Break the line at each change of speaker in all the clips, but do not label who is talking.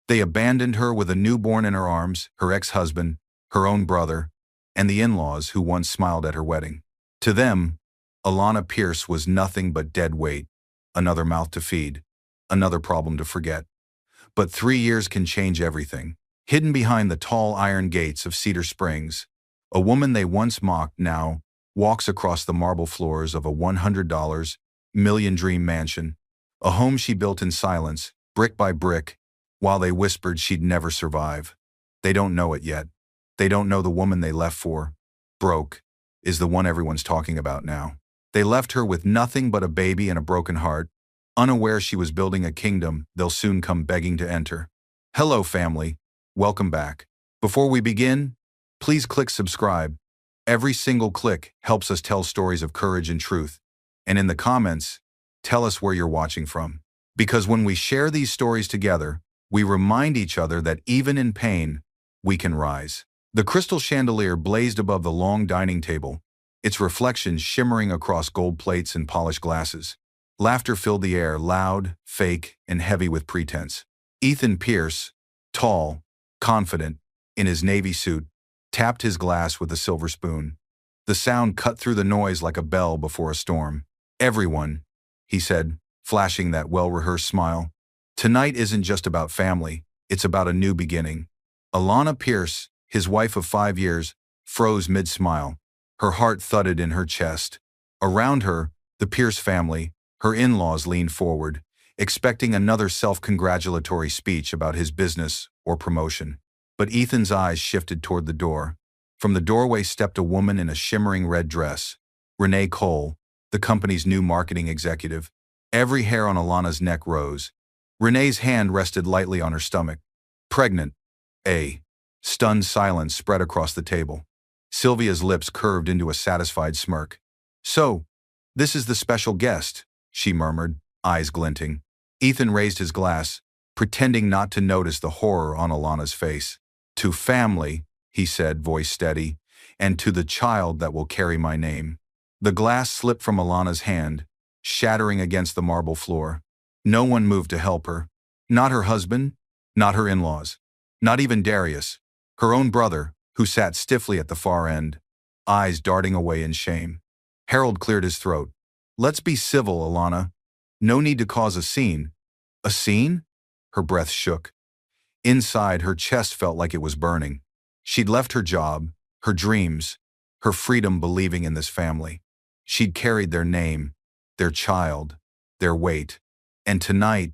They abandoned her with a newborn in her arms, her ex-husband, her own brother, and the in-laws who once smiled at her wedding. To them, Alana Pierce was nothing but dead weight, another mouth to feed, another problem to forget. But 3 years can change everything. Hidden behind the tall iron gates of Cedar Springs, a woman they once mocked now walks across the marble floors of a $100 million dream mansion, a home she built in silence, brick by brick, while they whispered she'd never survive. They don't know it yet. They don't know the woman they left for, broke, is the one everyone's talking about now. They left her with nothing but a baby and a broken heart, unaware she was building a kingdom they'll soon come begging to enter. Hello, family. Welcome back. Before we begin, please click subscribe. Every single click helps us tell stories of courage and truth. And in the comments, tell us where you're watching from. Because when we share these stories together, we remind each other that even in pain, we can rise. The crystal chandelier blazed above the long dining table, its reflections shimmering across gold plates and polished glasses. Laughter filled the air, loud, fake, and heavy with pretense. Ethan Pierce, tall, confident, in his navy suit, tapped his glass with a silver spoon. The sound cut through the noise like a bell before a storm. Everyone, he said, flashing that well-rehearsed smile. Tonight isn't just about family, it's about a new beginning. Alana Pierce, his wife of 5 years, froze mid-smile. Her heart thudded in her chest. Around her, the Pierce family, her in-laws leaned forward, expecting another self-congratulatory speech about his business or promotion. But Ethan's eyes shifted toward the door. From the doorway stepped a woman in a shimmering red dress, Renee Cole, the company's new marketing executive. Every hair on Alana's neck rose. Renee's hand rested lightly on her stomach. Pregnant. A stunned silence spread across the table. Sylvia's lips curved into a satisfied smirk. So, this is the special guest, she murmured, eyes glinting. Ethan raised his glass, pretending not to notice the horror on Alana's face. To family, he said, voice steady, and to the child that will carry my name. The glass slipped from Alana's hand, shattering against the marble floor. No one moved to help her. Not her husband, not her in-laws, not even Darius, her own brother, who sat stiffly at the far end, eyes darting away in shame. Harold cleared his throat. Let's be civil, Alana. No need to cause a scene. A scene? Her breath shook. Inside, her chest felt like it was burning. She'd left her job, her dreams, her freedom believing in this family. She'd carried their name, their child, their weight. And tonight,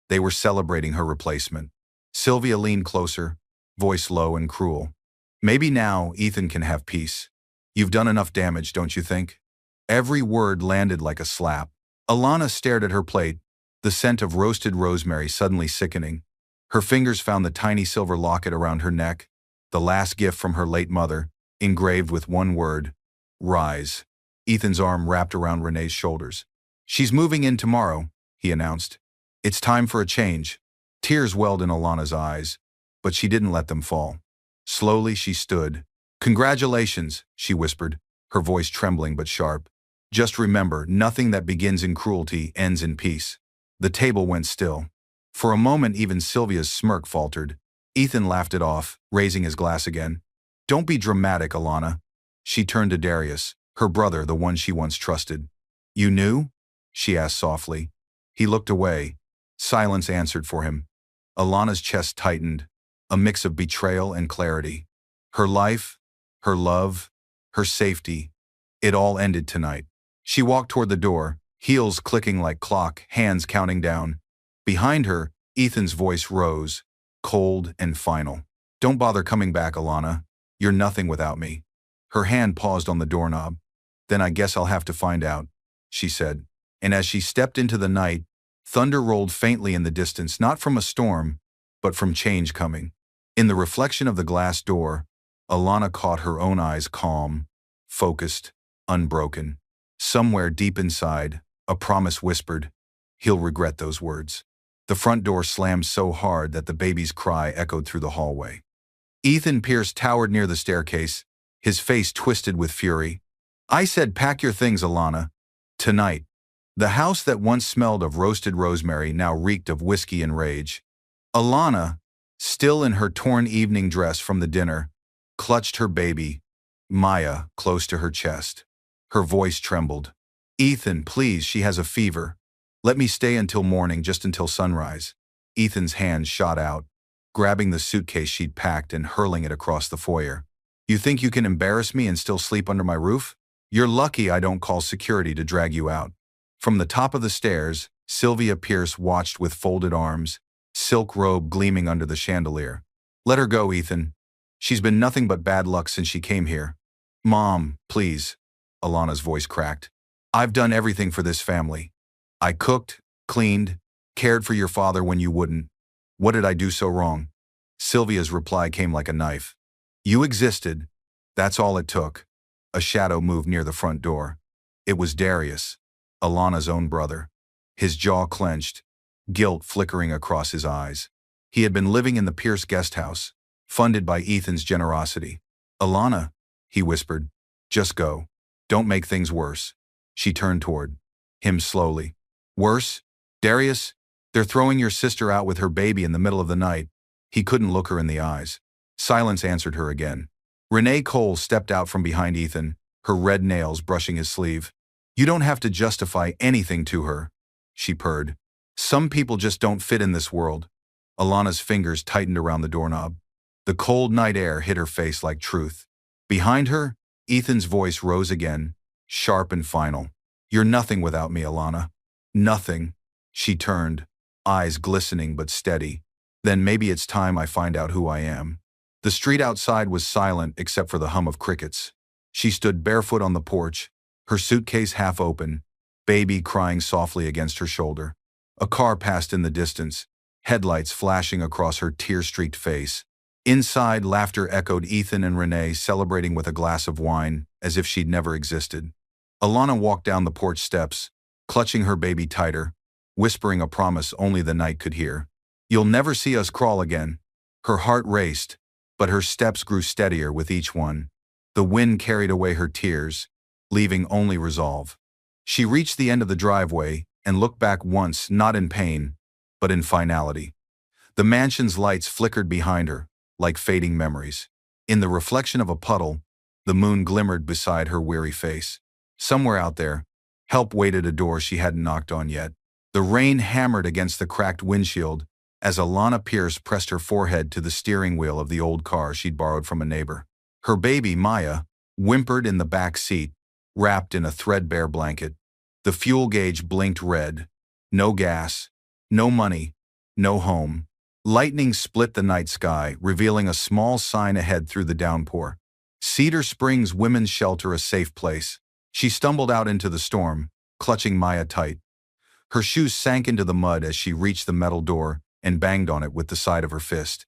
they were celebrating her replacement. Sylvia leaned closer, voice low and cruel. Maybe now Ethan can have peace. You've done enough damage, don't you think? Every word landed like a slap. Alana stared at her plate, the scent of roasted rosemary suddenly sickening. Her fingers found the tiny silver locket around her neck, the last gift from her late mother, engraved with one word, rise. Ethan's arm wrapped around Renee's shoulders. She's moving in tomorrow, he announced. It's time for a change. Tears welled in Alana's eyes, but she didn't let them fall. Slowly she stood. Congratulations, she whispered, her voice trembling but sharp. Just remember, nothing that begins in cruelty ends in peace. The table went still. For a moment even Sylvia's smirk faltered. Ethan laughed it off, raising his glass again. Don't be dramatic, Alana. She turned to Darius, her brother, the one she once trusted. You knew? She asked softly. He looked away. Silence answered for him. Alana's chest tightened, a mix of betrayal and clarity. Her life, her love, her safety, it all ended tonight. She walked toward the door, heels clicking like clock, hands counting down. Behind her, Ethan's voice rose, cold and final. Don't bother coming back, Alana. You're nothing without me. Her hand paused on the doorknob. Then I guess I'll have to find out, she said. And as she stepped into the night, thunder rolled faintly in the distance, not from a storm, but from change coming. In the reflection of the glass door, Alana caught her own eyes calm, focused, unbroken. Somewhere deep inside, a promise whispered, he'll regret those words. The front door slammed so hard that the baby's cry echoed through the hallway. Ethan Pierce towered near the staircase, his face twisted with fury. I said pack your things, Alana. Tonight. The house that once smelled of roasted rosemary now reeked of whiskey and rage. Alana, still in her torn evening dress from the dinner, clutched her baby, Maya, close to her chest. Her voice trembled. "Ethan, please, she has a fever. Let me stay until morning, just until sunrise." Ethan's hand shot out, grabbing the suitcase she'd packed and hurling it across the foyer. "You think you can embarrass me and still sleep under my roof? You're lucky I don't call security to drag you out." From the top of the stairs, Sylvia Pierce watched with folded arms, silk robe gleaming under the chandelier. "Let her go, Ethan. She's been nothing but bad luck since she came here." "Mom, please," Alana's voice cracked. "I've done everything for this family. I cooked, cleaned, cared for your father when you wouldn't. What did I do so wrong?" Sylvia's reply came like a knife. "You existed. That's all it took." A shadow moved near the front door. It was Darius, Alana's own brother. His jaw clenched, guilt flickering across his eyes. He had been living in the Pierce guest house, funded by Ethan's generosity. "Alana," he whispered, "just go. Don't make things worse." She turned toward him slowly. "Worse? Darius, they're throwing your sister out with her baby in the middle of the night." He couldn't look her in the eyes. Silence answered her again. Renee Cole stepped out from behind Ethan, her red nails brushing his sleeve. "You don't have to justify anything to her," she purred. "Some people just don't fit in this world." Alana's fingers tightened around the doorknob. The cold night air hit her face like truth. Behind her, Ethan's voice rose again, sharp and final. "You're nothing without me, Alana. Nothing." She turned, eyes glistening but steady. "Then maybe it's time I find out who I am." The street outside was silent except for the hum of crickets. She stood barefoot on the porch, her suitcase half open, baby crying softly against her shoulder. A car passed in the distance, headlights flashing across her tear-streaked face. Inside, laughter echoed, Ethan and Renee celebrating with a glass of wine, as if she'd never existed. Alana walked down the porch steps, clutching her baby tighter, whispering a promise only the night could hear. "You'll never see us crawl again." Her heart raced, but her steps grew steadier with each one. The wind carried away her tears, leaving only resolve. She reached the end of the driveway and looked back once, not in pain, but in finality. The mansion's lights flickered behind her, like fading memories. In the reflection of a puddle, the moon glimmered beside her weary face. Somewhere out there, help waited a door she hadn't knocked on yet. The rain hammered against the cracked windshield as Alana Pierce pressed her forehead to the steering wheel of the old car she'd borrowed from a neighbor. Her baby, Maya, whimpered in the back seat, wrapped in a threadbare blanket. The fuel gauge blinked red. No gas, no money, no home. Lightning split the night sky, revealing a small sign ahead through the downpour. "Cedar Springs Women's Shelter, a safe place." She stumbled out into the storm, clutching Maya tight. Her shoes sank into the mud as she reached the metal door and banged on it with the side of her fist.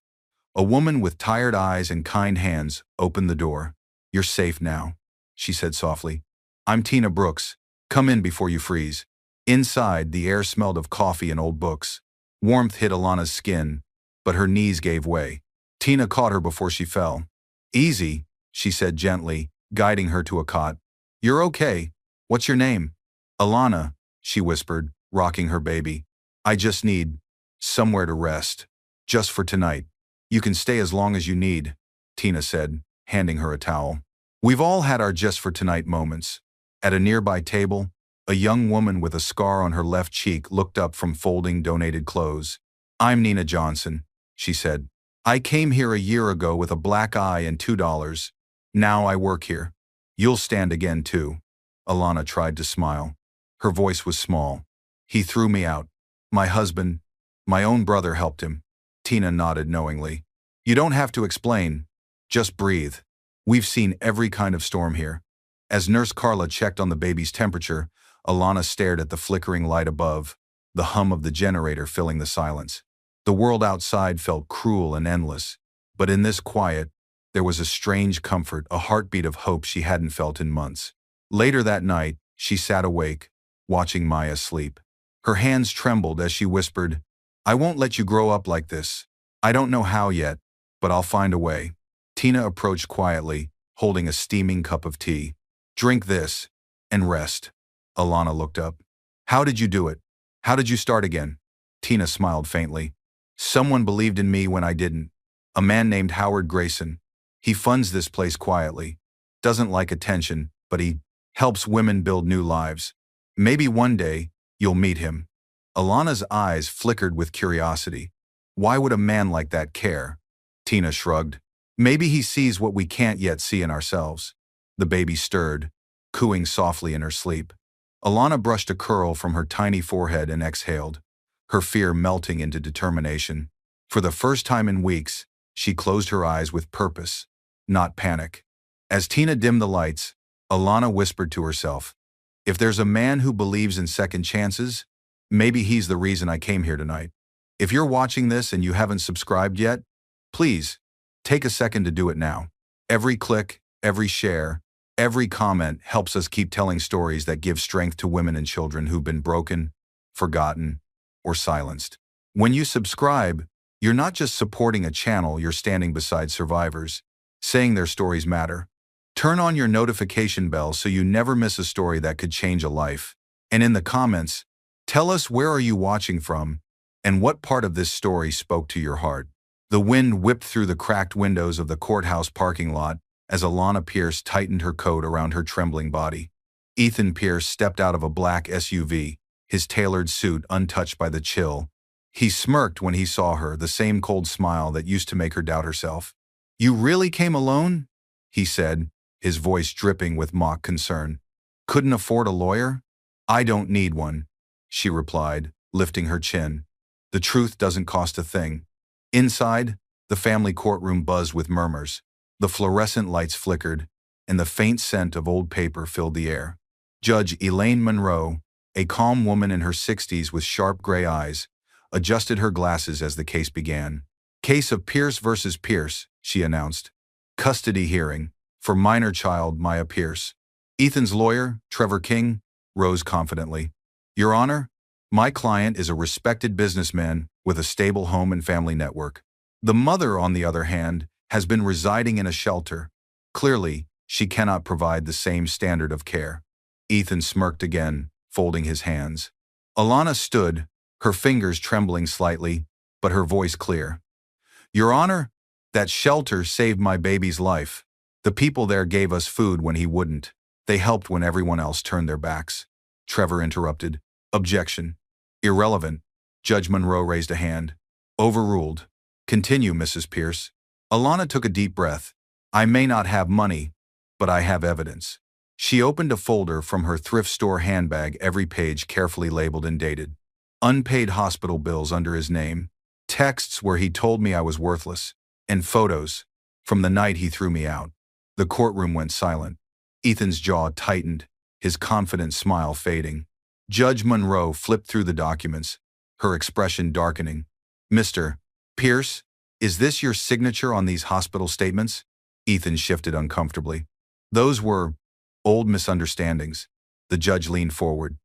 A woman with tired eyes and kind hands opened the door. "You're safe now," she said softly. "I'm Tina Brooks. Come in before you freeze." Inside, the air smelled of coffee and old books. Warmth hit Alana's skin, but her knees gave way. Tina caught her before she fell. "Easy," she said gently, guiding her to a cot. "You're okay. What's your name?" "Alana," she whispered, rocking her baby. "I just need somewhere to rest. Just for tonight." "You can stay as long as you need," Tina said, handing her a towel. "We've all had our just for tonight moments." At a nearby table, a young woman with a scar on her left cheek looked up from folding donated clothes. "I'm Nina Johnson," she said. "I came here a year ago with a black eye and $2. Now I work here. You'll stand again too." Alana tried to smile. Her voice was small. "He threw me out. My husband, my own brother helped him." Tina nodded knowingly. "You don't have to explain. Just breathe. We've seen every kind of storm here." As Nurse Carla checked on the baby's temperature, Alana stared at the flickering light above, the hum of the generator filling the silence. The world outside felt cruel and endless, but in this quiet, there was a strange comfort, a heartbeat of hope she hadn't felt in months. Later that night, she sat awake, watching Maya sleep. Her hands trembled as she whispered, "I won't let you grow up like this. I don't know how yet, but I'll find a way." Tina approached quietly, holding a steaming cup of tea. "Drink this, and rest." Alana looked up. "How did you do it? How did you start again?" Tina smiled faintly. Someone believed in me when I didn't. A man named Howard Grayson. He funds this place quietly. Doesn't like attention, but he helps women build new lives. Maybe one day, you'll meet him." Alana's eyes flickered with curiosity. Why would a man like that care? Tina shrugged. Maybe he sees what we can't yet see in ourselves. The baby stirred, cooing softly in her sleep. Alana brushed a curl from her tiny forehead and exhaled, her fear melting into determination. For the first time in weeks, she closed her eyes with purpose, not panic. As Tina dimmed the lights, Alana whispered to herself, "If there's a man who believes in second chances, maybe he's the reason I came here tonight." If you're watching this and you haven't subscribed yet, please take a second to do it now. Every click, every share, every comment helps us keep telling stories that give strength to women and children who've been broken, forgotten, or silenced. When you subscribe, you're not just supporting a channel, you're standing beside survivors, saying their stories matter. Turn on your notification bell so you never miss a story that could change a life. And in the comments, tell us, where are you watching from, and what part of this story spoke to your heart. The wind whipped through the cracked windows of the courthouse parking lot as Alana Pierce tightened her coat around her trembling body. Ethan Pierce stepped out of a black SUV, his tailored suit untouched by the chill. He smirked when he saw her, the same cold smile that used to make her doubt herself. "You really came alone?" he said, his voice dripping with mock concern. "Couldn't afford a lawyer?" "I don't need one," she replied, lifting her chin. "The truth doesn't cost a thing." Inside, the family courtroom buzzed with murmurs. The fluorescent lights flickered, and the faint scent of old paper filled the air. Judge Elaine Monroe, a calm woman in her 60s with sharp gray eyes, adjusted her glasses as the case began. "Case of Pierce versus Pierce," she announced. "Custody hearing for minor child Maya Pierce." Ethan's lawyer, Trevor King, rose confidently. "Your Honor, my client is a respected businessman with a stable home and family network. The mother, on the other hand, has been residing in a shelter. Clearly, she cannot provide the same standard of care." Ethan smirked again, folding his hands. Alana stood, her fingers trembling slightly, but her voice clear. "Your Honor, that shelter saved my baby's life. The people there gave us food when he wouldn't. They helped when everyone else turned their backs." Trevor interrupted. "Objection. Irrelevant." Judge Monroe raised a hand. "Overruled. Continue, Mrs. Pierce." Alana took a deep breath. "I may not have money, but I have evidence." She opened a folder from her thrift store handbag, every page carefully labeled and dated. Unpaid hospital bills under his name, texts where he told me I was worthless, and photos from the night he threw me out. The courtroom went silent. Ethan's jaw tightened, his confident smile fading. Judge Monroe flipped through the documents, her expression darkening. "Mr. Pierce, is this your signature on these hospital statements?" Ethan shifted uncomfortably. "Those were old misunderstandings." The judge leaned forward.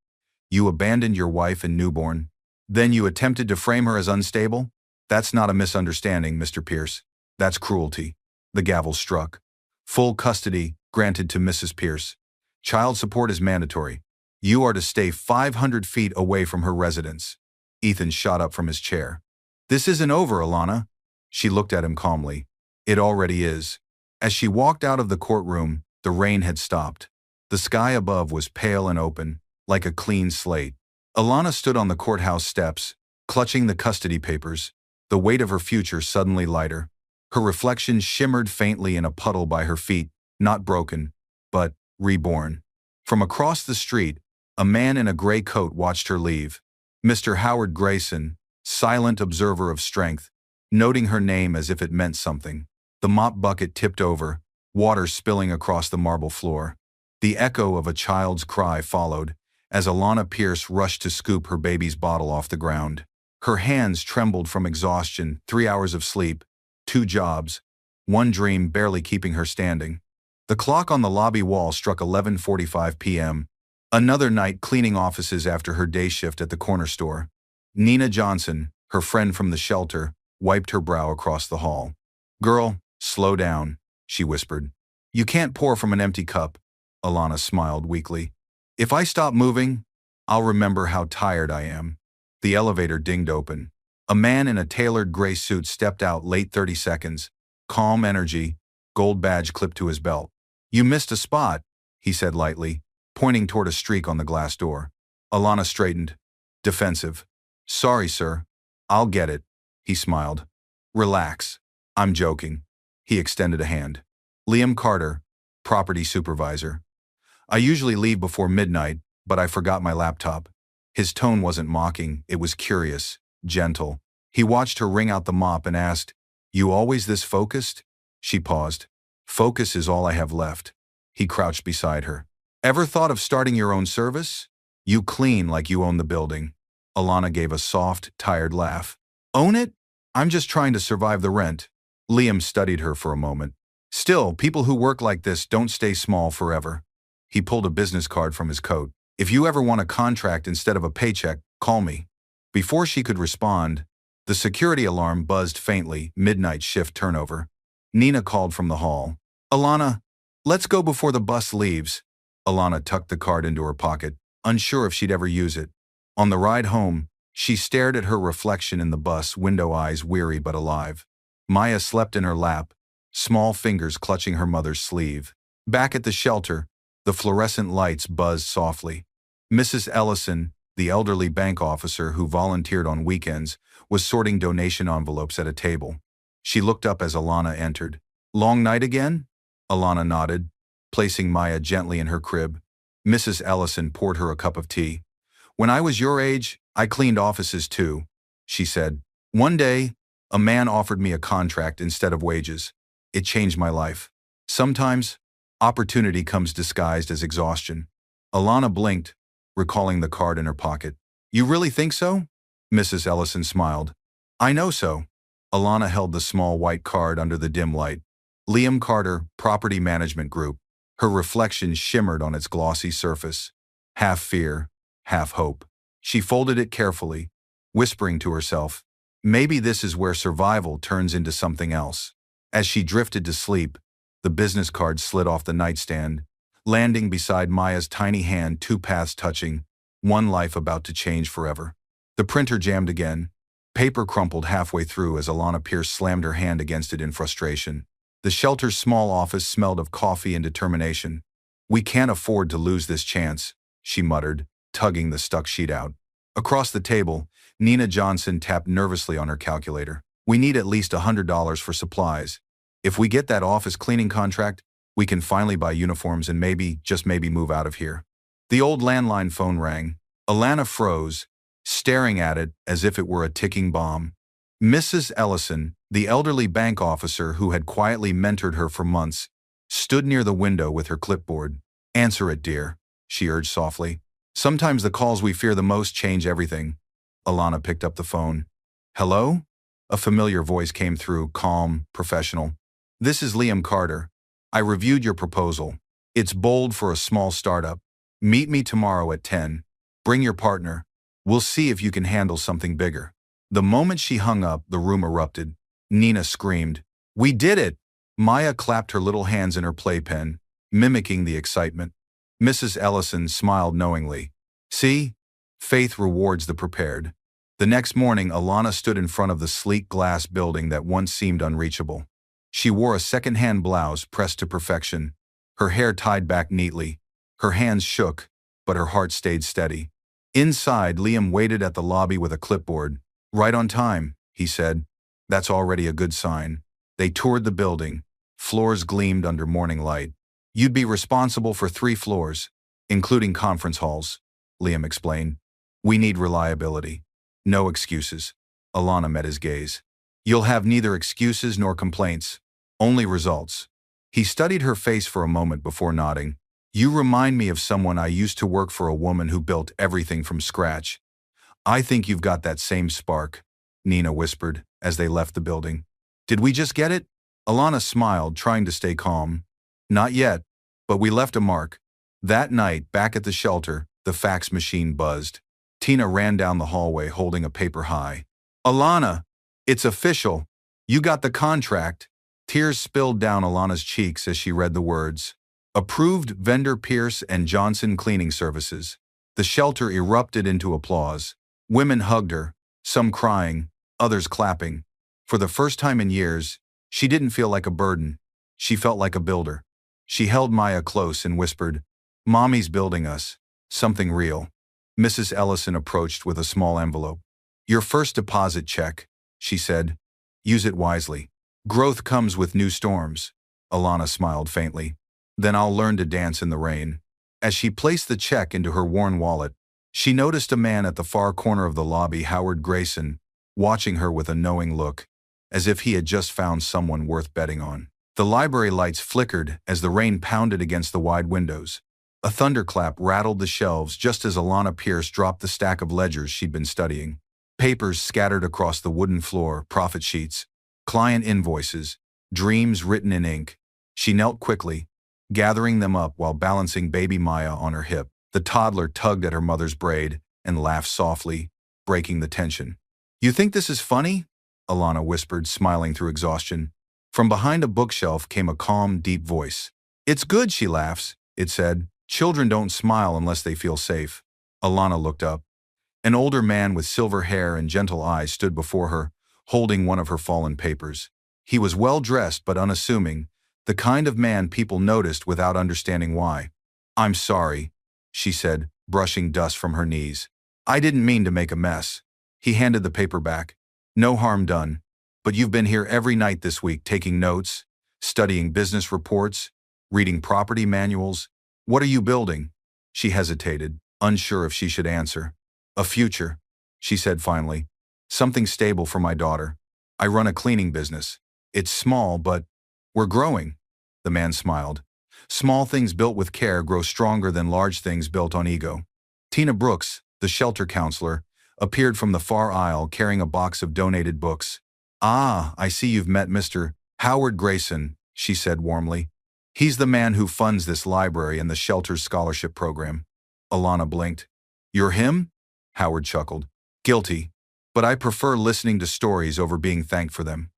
"You abandoned your wife and newborn. Then you attempted to frame her as unstable? That's not a misunderstanding, Mr. Pierce. That's cruelty." The gavel struck. "Full custody granted to Mrs. Pierce. Child support is mandatory. You are to stay 500 feet away from her residence." Ethan shot up from his chair. "This isn't over, Alana." She looked at him calmly. "It already is." As she walked out of the courtroom, the rain had stopped. The sky above was pale and open, like a clean slate. Alana stood on the courthouse steps, clutching the custody papers, the weight of her future suddenly lighter. Her reflection shimmered faintly in a puddle by her feet, not broken, but reborn. From across the street, a man in a gray coat watched her leave. Mr. Howard Grayson, silent observer of strength, noting her name as if it meant something. The mop bucket tipped over, water spilling across the marble floor. The echo of a child's cry followed, as Alana Pierce rushed to scoop her baby's bottle off the ground. Her hands trembled from exhaustion, 3 hours of sleep, 2 jobs, one dream barely keeping her standing. The clock on the lobby wall struck 11:45 p.m., another night cleaning offices after her day shift at the corner store. Nina Johnson, her friend from the shelter, wiped her brow across the hall. "Girl, slow down," she whispered. "You can't pour from an empty cup." Alana smiled weakly. "If I stop moving, I'll remember how tired I am." The elevator dinged open. A man in a tailored gray suit stepped out late 30 seconds, calm energy, gold badge clipped to his belt. "You missed a spot," he said lightly, pointing toward a streak on the glass door. Alana straightened, defensive. "Sorry, sir. I'll get it," he smiled. "Relax. I'm joking." He extended a hand. Liam Carter, property supervisor. "I usually leave before midnight, but I forgot my laptop." His tone wasn't mocking, it was curious, gentle. He watched her wring out the mop and asked, "You always this focused?" She paused. "Focus is all I have left." He crouched beside her. "Ever thought of starting your own service? You clean like you own the building." Alana gave a soft, tired laugh. "Own it? I'm just trying to survive the rent." Liam studied her for a moment. "Still, people who work like this don't stay small forever." He pulled a business card from his coat. "If you ever want a contract instead of a paycheck, call me." Before she could respond, the security alarm buzzed faintly, midnight shift turnover. Nina called from the hall. "Alana, let's go before the bus leaves." Alana tucked the card into her pocket, unsure if she'd ever use it. On the ride home, she stared at her reflection in the bus window, eyes weary but alive. Maya slept in her lap, small fingers clutching her mother's sleeve. Back at the shelter, the fluorescent lights buzzed softly. Mrs. Ellison, the elderly bank officer who volunteered on weekends, was sorting donation envelopes at a table. She looked up as Alana entered. "Long night again?" Alana nodded, placing Maya gently in her crib. Mrs. Ellison poured her a cup of tea. "When I was your age, I cleaned offices too," she said. "One day, a man offered me a contract instead of wages. It changed my life. Sometimes, opportunity comes disguised as exhaustion." Alana blinked, recalling the card in her pocket. "You really think so?" Mrs. Ellison smiled. "I know so." Alana held the small white card under the dim light. Liam Carter, Property Management Group. Her reflection shimmered on its glossy surface. Half fear, half hope. She folded it carefully, whispering to herself, "Maybe this is where survival turns into something else." As she drifted to sleep, the business card slid off the nightstand, landing beside Maya's tiny hand, two paths touching, one life about to change forever. The printer jammed again. Paper crumpled halfway through as Alana Pierce slammed her hand against it in frustration. The shelter's small office smelled of coffee and determination. "We can't afford to lose this chance," she muttered, tugging the stuck sheet out. Across the table, Nina Johnson tapped nervously on her calculator. "We need at least $100 for supplies. If we get that office cleaning contract, we can finally buy uniforms and maybe, just maybe, move out of here." The old landline phone rang. Alana froze, staring at it as if it were a ticking bomb. Mrs. Ellison, the elderly bank officer who had quietly mentored her for months, stood near the window with her clipboard. "Answer it, dear," she urged softly. "Sometimes the calls we fear the most change everything." Alana picked up the phone. "Hello?" A familiar voice came through, calm, professional. "This is Liam Carter. I reviewed your proposal. It's bold for a small startup. Meet me tomorrow at 10. Bring your partner. We'll see if you can handle something bigger." The moment she hung up, the room erupted. Nina screamed, "We did it!" Maya clapped her little hands in her playpen, mimicking the excitement. Mrs. Ellison smiled knowingly. "See? Faith rewards the prepared." The next morning, Alana stood in front of the sleek glass building that once seemed unreachable. She wore a second-hand blouse pressed to perfection, her hair tied back neatly. Her hands shook, but her heart stayed steady. Inside, Liam waited at the lobby with a clipboard. "Right on time," he said. "That's already a good sign." They toured the building. Floors gleamed under morning light. "You'd be responsible for 3 floors, including conference halls," Liam explained. "We need reliability. No excuses." Alana met his gaze. "You'll have neither excuses nor complaints. Only results." He studied her face for a moment before nodding. "You remind me of someone I used to work for, a woman who built everything from scratch." "I think you've got that same spark," Nina whispered as they left the building. "Did we just get it?" Alana smiled, trying to stay calm. "Not yet, but we left a mark." That night, back at the shelter, the fax machine buzzed. Tina ran down the hallway holding a paper high. "Alana, it's official. You got the contract." Tears spilled down Alana's cheeks as she read the words. "Approved vendor Pierce and Johnson Cleaning Services." The shelter erupted into applause. Women hugged her, some crying, others clapping. For the first time in years, she didn't feel like a burden. She felt like a builder. She held Maya close and whispered, "Mommy's building us. Something real." Mrs. Ellison approached with a small envelope. "Your first deposit check," she said. "Use it wisely. Growth comes with new storms." Alana smiled faintly. "Then I'll learn to dance in the rain." As she placed the check into her worn wallet, she noticed a man at the far corner of the lobby, Howard Grayson, watching her with a knowing look, as if he had just found someone worth betting on. The library lights flickered as the rain pounded against the wide windows. A thunderclap rattled the shelves just as Alana Pierce dropped the stack of ledgers she'd been studying. Papers scattered across the wooden floor, profit sheets, client invoices, dreams written in ink. She knelt quickly, gathering them up while balancing baby Maya on her hip. The toddler tugged at her mother's braid and laughed softly, breaking the tension. "You think this is funny?" Alana whispered, smiling through exhaustion. From behind a bookshelf came a calm, deep voice. "It's good she laughs," it said. "Children don't smile unless they feel safe." Alana looked up. An older man with silver hair and gentle eyes stood before her, holding one of her fallen papers. He was well-dressed but unassuming, the kind of man people noticed without understanding why. "I'm sorry," she said, brushing dust from her knees. "I didn't mean to make a mess." He handed the paper back. "No harm done. But you've been here every night this week taking notes, studying business reports, reading property manuals. What are you building?" She hesitated, unsure if she should answer. "A future," she said finally. "Something stable for my daughter. I run a cleaning business. It's small, but we're growing." The man smiled. "Small things built with care grow stronger than large things built on ego." Tina Brooks, the shelter counselor, appeared from the far aisle carrying a box of donated books. "Ah, I see you've met Mr. Howard Grayson," she said warmly. "He's the man who funds this library and the shelter's scholarship program." Alana blinked. "You're him?" Howard chuckled. "Guilty, but I prefer listening to stories over being thanked for them."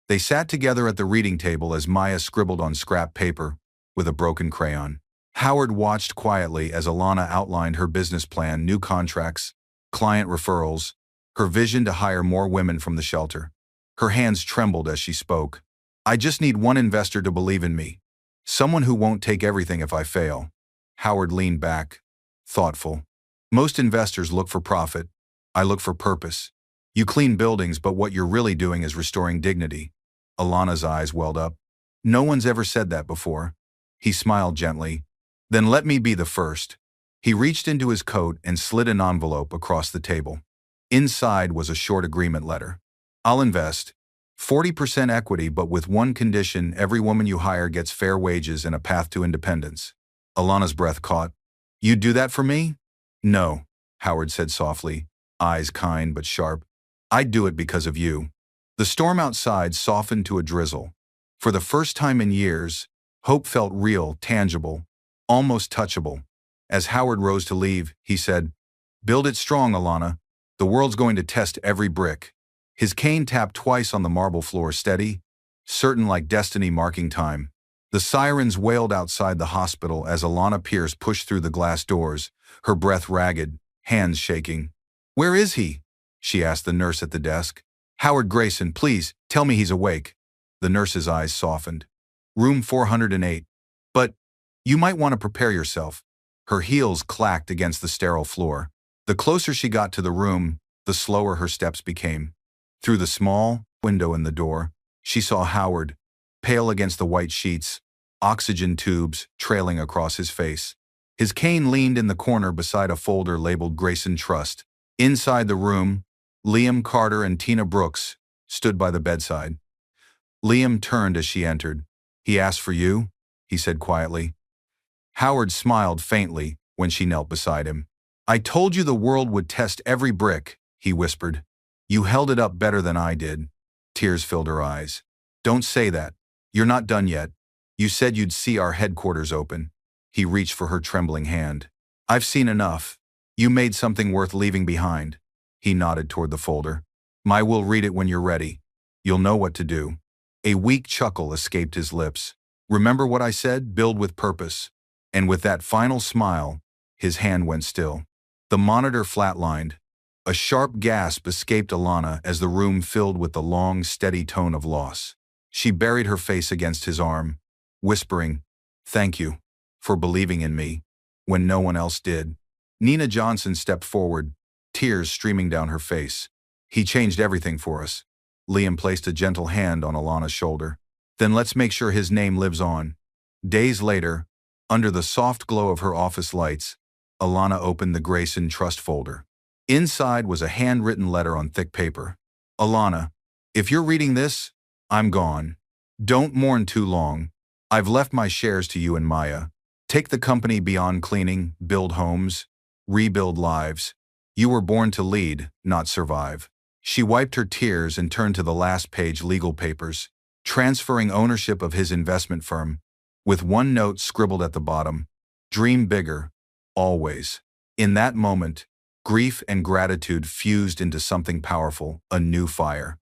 They sat together at the reading table as Maya scribbled on scrap paper with a broken crayon. Howard watched quietly as Alana outlined her business plan, new contracts, client referrals, her vision to hire more women from the shelter. Her hands trembled as she spoke. "I just need one investor to believe in me. Someone who won't take everything if I fail." Howard leaned back, thoughtful. "Most investors look for profit. I look for purpose. You clean buildings, but what you're really doing is restoring dignity." Alana's eyes welled up. "No one's ever said that before." He smiled gently. "Then let me be the first." He reached into his coat and slid an envelope across the table. Inside was a short agreement letter. "I'll invest 40% equity, but with one condition: every woman you hire gets fair wages and a path to independence." Alana's breath caught. "You'd do that for me?" "No," Howard said softly, eyes kind but sharp. "I'd do it because of you." The storm outside softened to a drizzle. For the first time in years, hope felt real, tangible, almost touchable. As Howard rose to leave, he said, "Build it strong, Alana. The world's going to test every brick." His cane tapped twice on the marble floor, steady, certain like destiny marking time. The sirens wailed outside the hospital as Alana Pierce pushed through the glass doors, her breath ragged, hands shaking. "Where is he?" she asked the nurse at the desk. "Howard Grayson, please, tell me he's awake." The nurse's eyes softened. "Room 408. But you might want to prepare yourself." Her heels clacked against the sterile floor. The closer she got to the room, the slower her steps became. Through the small window in the door, she saw Howard, pale against the white sheets, oxygen tubes trailing across his face. His cane leaned in the corner beside a folder labeled Grayson Trust. Inside the room, Liam Carter and Tina Brooks stood by the bedside. Liam turned as she entered. "He asked for you," he said quietly. Howard smiled faintly when she knelt beside him. "I told you the world would test every brick," he whispered. "You held it up better than I did." Tears filled her eyes. "Don't say that. You're not done yet. You said you'd see our headquarters open." He reached for her trembling hand. "I've seen enough. You made something worth leaving behind." He nodded toward the folder. "I will read it when you're ready. You'll know what to do." A weak chuckle escaped his lips. "Remember what I said? Build with purpose." And with that final smile, his hand went still. The monitor flatlined. A sharp gasp escaped Alana as the room filled with the long, steady tone of loss. She buried her face against his arm, whispering, "Thank you for believing in me when no one else did." Nina Johnson stepped forward, tears streaming down her face. "He changed everything for us." Liam placed a gentle hand on Alana's shoulder. "Then let's make sure his name lives on." Days later, under the soft glow of her office lights, Alana opened the Grayson Trust folder. Inside was a handwritten letter on thick paper. "Alana, if you're reading this, I'm gone. Don't mourn too long. I've left my shares to you and Maya. Take the company beyond cleaning, build homes, rebuild lives. You were born to lead, not survive." She wiped her tears and turned to the last page legal papers, transferring ownership of his investment firm, with one note scribbled at the bottom: "Dream bigger, always." In that moment, grief and gratitude fused into something powerful, a new fire.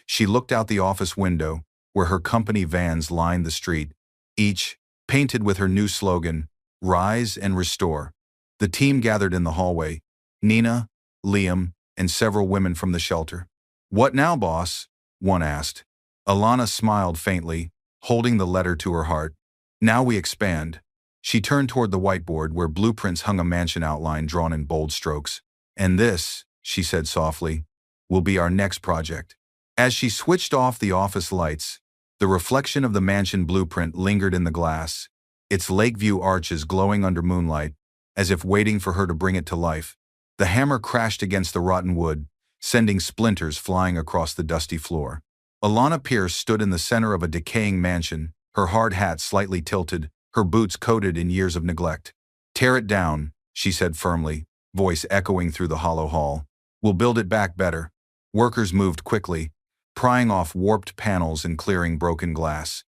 She looked out the office window, where her company vans lined the street, each painted with her new slogan, "Rise and Restore." The team gathered in the hallway: Nina, Liam, and several women from the shelter. "What now, boss?" one asked. Alana smiled faintly, holding the letter to her heart. "Now we expand." She turned toward the whiteboard where blueprints hung, a mansion outline drawn in bold strokes. "And this," she said softly, "will be our next project." As she switched off the office lights, the reflection of the mansion blueprint lingered in the glass, its lakeview arches glowing under moonlight, as if waiting for her to bring it to life. The hammer crashed against the rotten wood, sending splinters flying across the dusty floor. Alana Pierce stood in the center of a decaying mansion, her hard hat slightly tilted, her boots coated in years of neglect. "Tear it down," she said firmly, voice echoing through the hollow hall. "We'll build it back better." Workers moved quickly, prying off warped panels and clearing broken glass.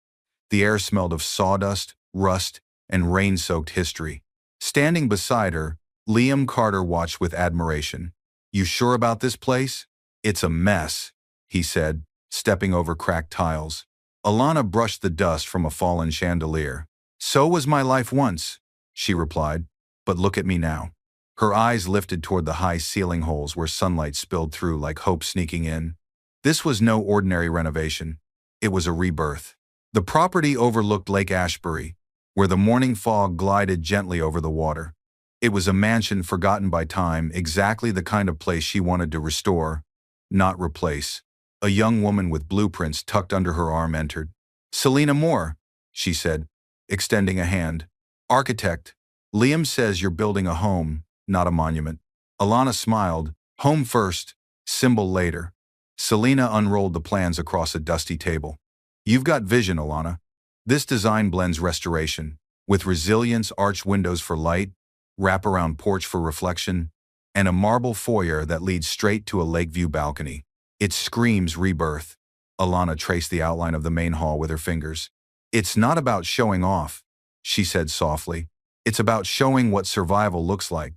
The air smelled of sawdust, rust, and rain-soaked history. Standing beside her, Liam Carter watched with admiration. "You sure about this place?" "It's a mess," he said, stepping over cracked tiles. Alana brushed the dust from a fallen chandelier. "So was my life once," she replied, "but look at me now." Her eyes lifted toward the high ceiling holes where sunlight spilled through like hope sneaking in. This was no ordinary renovation. It was a rebirth. The property overlooked Lake Ashbury, where the morning fog glided gently over the water. It was a mansion forgotten by time, exactly the kind of place she wanted to restore, not replace. A young woman with blueprints tucked under her arm entered. "Selena Moore," she said, extending a hand. "Architect. Liam says you're building a home, not a monument." Alana smiled. "Home first, symbol later." Selena unrolled the plans across a dusty table. "You've got vision, Alana. This design blends restoration, with resilience, arched windows for light, wraparound porch for reflection, and a marble foyer that leads straight to a lakeview balcony. It screams rebirth." Alana traced the outline of the main hall with her fingers. "It's not about showing off," she said softly. "It's about showing what survival looks like."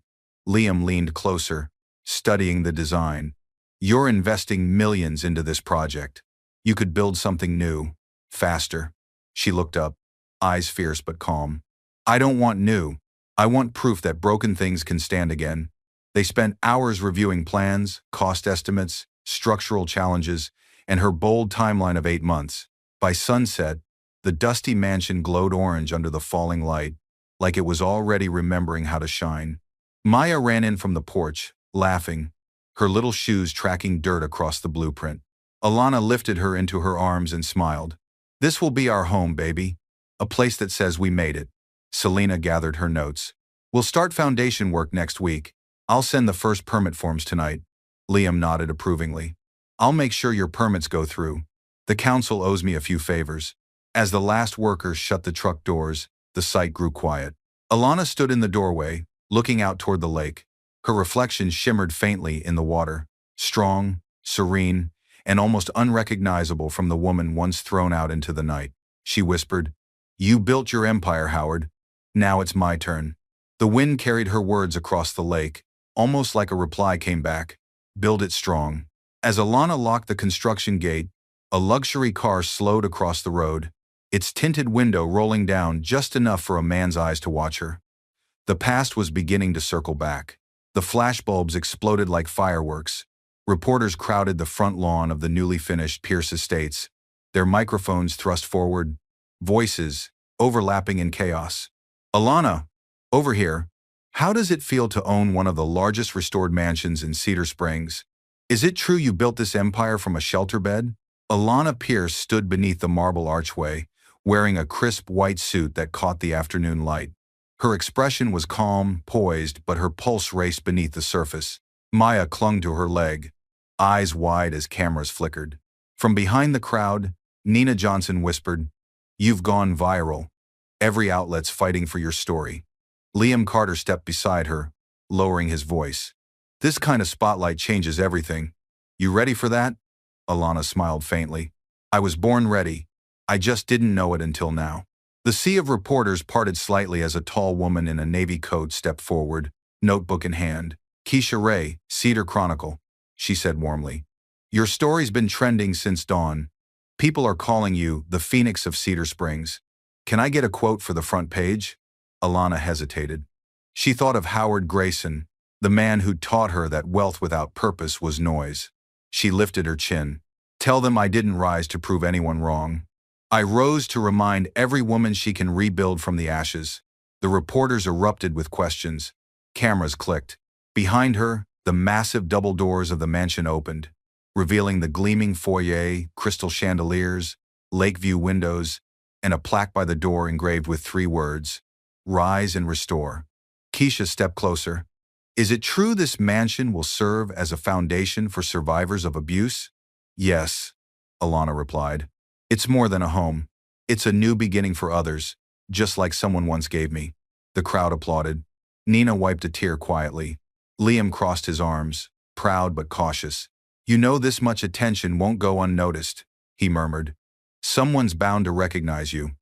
Liam leaned closer, studying the design. "You're investing millions into this project. You could build something new, faster." She looked up, eyes fierce but calm. "I don't want new. I want proof that broken things can stand again." They spent hours reviewing plans, cost estimates, structural challenges, and her bold timeline of 8 months. By sunset, the dusty mansion glowed orange under the falling light, like it was already remembering how to shine. Maya ran in from the porch, laughing, her little shoes tracking dirt across the blueprint. Alana lifted her into her arms and smiled. "This will be our home, baby. A place that says we made it." Selena gathered her notes. "We'll start foundation work next week. I'll send the first permit forms tonight." Liam nodded approvingly. "I'll make sure your permits go through. The council owes me a few favors." As the last workers shut the truck doors, the site grew quiet. Alana stood in the doorway, looking out toward the lake. Her reflection shimmered faintly in the water, strong, serene, and almost unrecognizable from the woman once thrown out into the night. She whispered, "You built your empire, Howard. Now it's my turn." The wind carried her words across the lake, almost like a reply came back, "Build it strong." As Alana locked the construction gate, a luxury car slowed across the road, its tinted window rolling down just enough for a man's eyes to watch her. The past was beginning to circle back. The flashbulbs exploded like fireworks. Reporters crowded the front lawn of the newly finished Pierce Estates, their microphones thrust forward, voices overlapping in chaos. Alana, over here. How does it feel to own one of the largest restored mansions in Cedar Springs? Is it true you built this empire from a shelter bed? Alana Pierce stood beneath the marble archway, wearing a crisp white suit that caught the afternoon light. Her expression was calm, poised, but her pulse raced beneath the surface. Maya clung to her leg, eyes wide as cameras flickered. From behind the crowd, Nina Johnson whispered, "You've gone viral. Every outlet's fighting for your story." Liam Carter stepped beside her, lowering his voice. "This kind of spotlight changes everything. You ready for that?" Alana smiled faintly. "I was born ready. I just didn't know it until now." The sea of reporters parted slightly as a tall woman in a navy coat stepped forward, notebook in hand. "Keisha Ray, Cedar Chronicle," she said warmly. "Your story's been trending since dawn. People are calling you the Phoenix of Cedar Springs. Can I get a quote for the front page?" Alana hesitated. She thought of Howard Grayson, the man who taught her that wealth without purpose was noise. She lifted her chin. "Tell them I didn't rise to prove anyone wrong. I rose to remind every woman she can rebuild from the ashes." The reporters erupted with questions. Cameras clicked. Behind her, the massive double doors of the mansion opened, revealing the gleaming foyer, crystal chandeliers, lakeview windows, and a plaque by the door engraved with 3 words, "Rise and Restore." Keisha stepped closer. "Is it true this mansion will serve as a foundation for survivors of abuse?" "Yes," Alana replied. "It's more than a home. It's a new beginning for others, just like someone once gave me." The crowd applauded. Nina wiped a tear quietly. Liam crossed his arms, proud but cautious. "You know this much attention won't go unnoticed," he murmured. "Someone's bound to recognize you."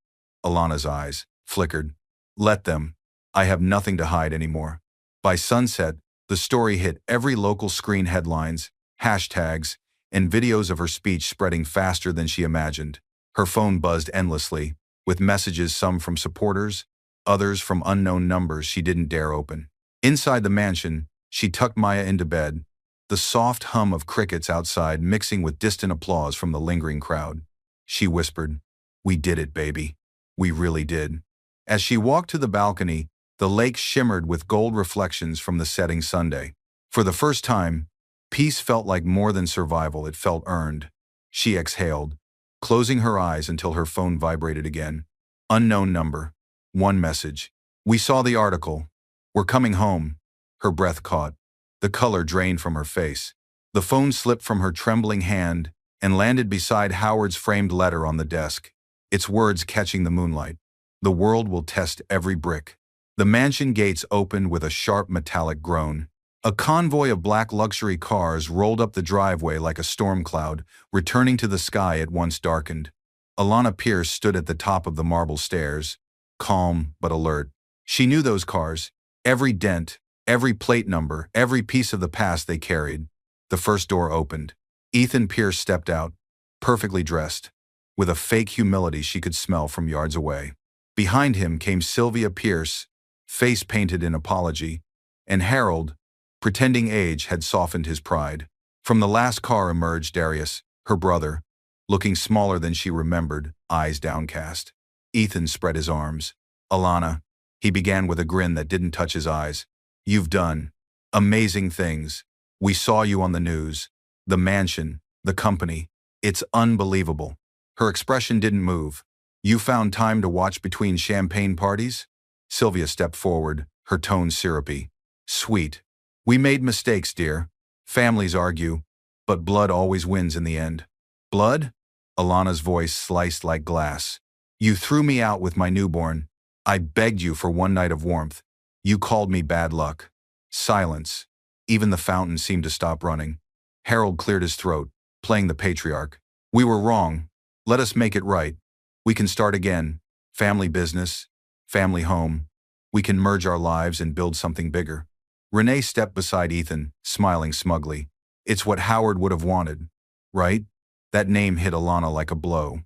Alana's eyes flickered. "Let them. I have nothing to hide anymore." By sunset, the story hit every local screen headlines, hashtags, and videos of her speech spreading faster than she imagined. Her phone buzzed endlessly, with messages some from supporters, others from unknown numbers she didn't dare open. Inside the mansion, she tucked Maya into bed, the soft hum of crickets outside mixing with distant applause from the lingering crowd. She whispered, "We did it, baby. We really did." As she walked to the balcony, the lake shimmered with gold reflections from the setting sun. For the first time, peace felt like more than survival, it felt earned. She exhaled, closing her eyes until her phone vibrated again. Unknown number. One message. "We saw the article. We're coming home." Her breath caught. The color drained from her face. The phone slipped from her trembling hand and landed beside Howard's framed letter on the desk, its words catching the moonlight. "The world will test every brick." The mansion gates opened with a sharp metallic groan. A convoy of black luxury cars rolled up the driveway like a storm cloud, returning to the sky it once darkened. Alana Pierce stood at the top of the marble stairs, calm but alert. She knew those cars, every dent, every plate number, every piece of the past they carried. The first door opened. Ethan Pierce stepped out, perfectly dressed, with a fake humility she could smell from yards away. Behind him came Sylvia Pierce, face painted in apology, and Harold, pretending age had softened his pride. From the last car emerged Darius, her brother, looking smaller than she remembered, eyes downcast. Ethan spread his arms. "Alana," he began with a grin that didn't touch his eyes, "you've done amazing things. We saw you on the news. The mansion, the company. It's unbelievable." Her expression didn't move. "You found time to watch between champagne parties?" Sylvia stepped forward, her tone syrupy. "Sweet. We made mistakes, dear. Families argue, but blood always wins in the end." "Blood?" Alana's voice sliced like glass. "You threw me out with my newborn. I begged you for one night of warmth. You called me bad luck." Silence. Even the fountain seemed to stop running. Harold cleared his throat, playing the patriarch. "We were wrong. Let us make it right. We can start again. Family business, family home. We can merge our lives and build something bigger." Renee stepped beside Ethan, smiling smugly. "It's what Howard would have wanted, right?" That name hit Alana like a blow.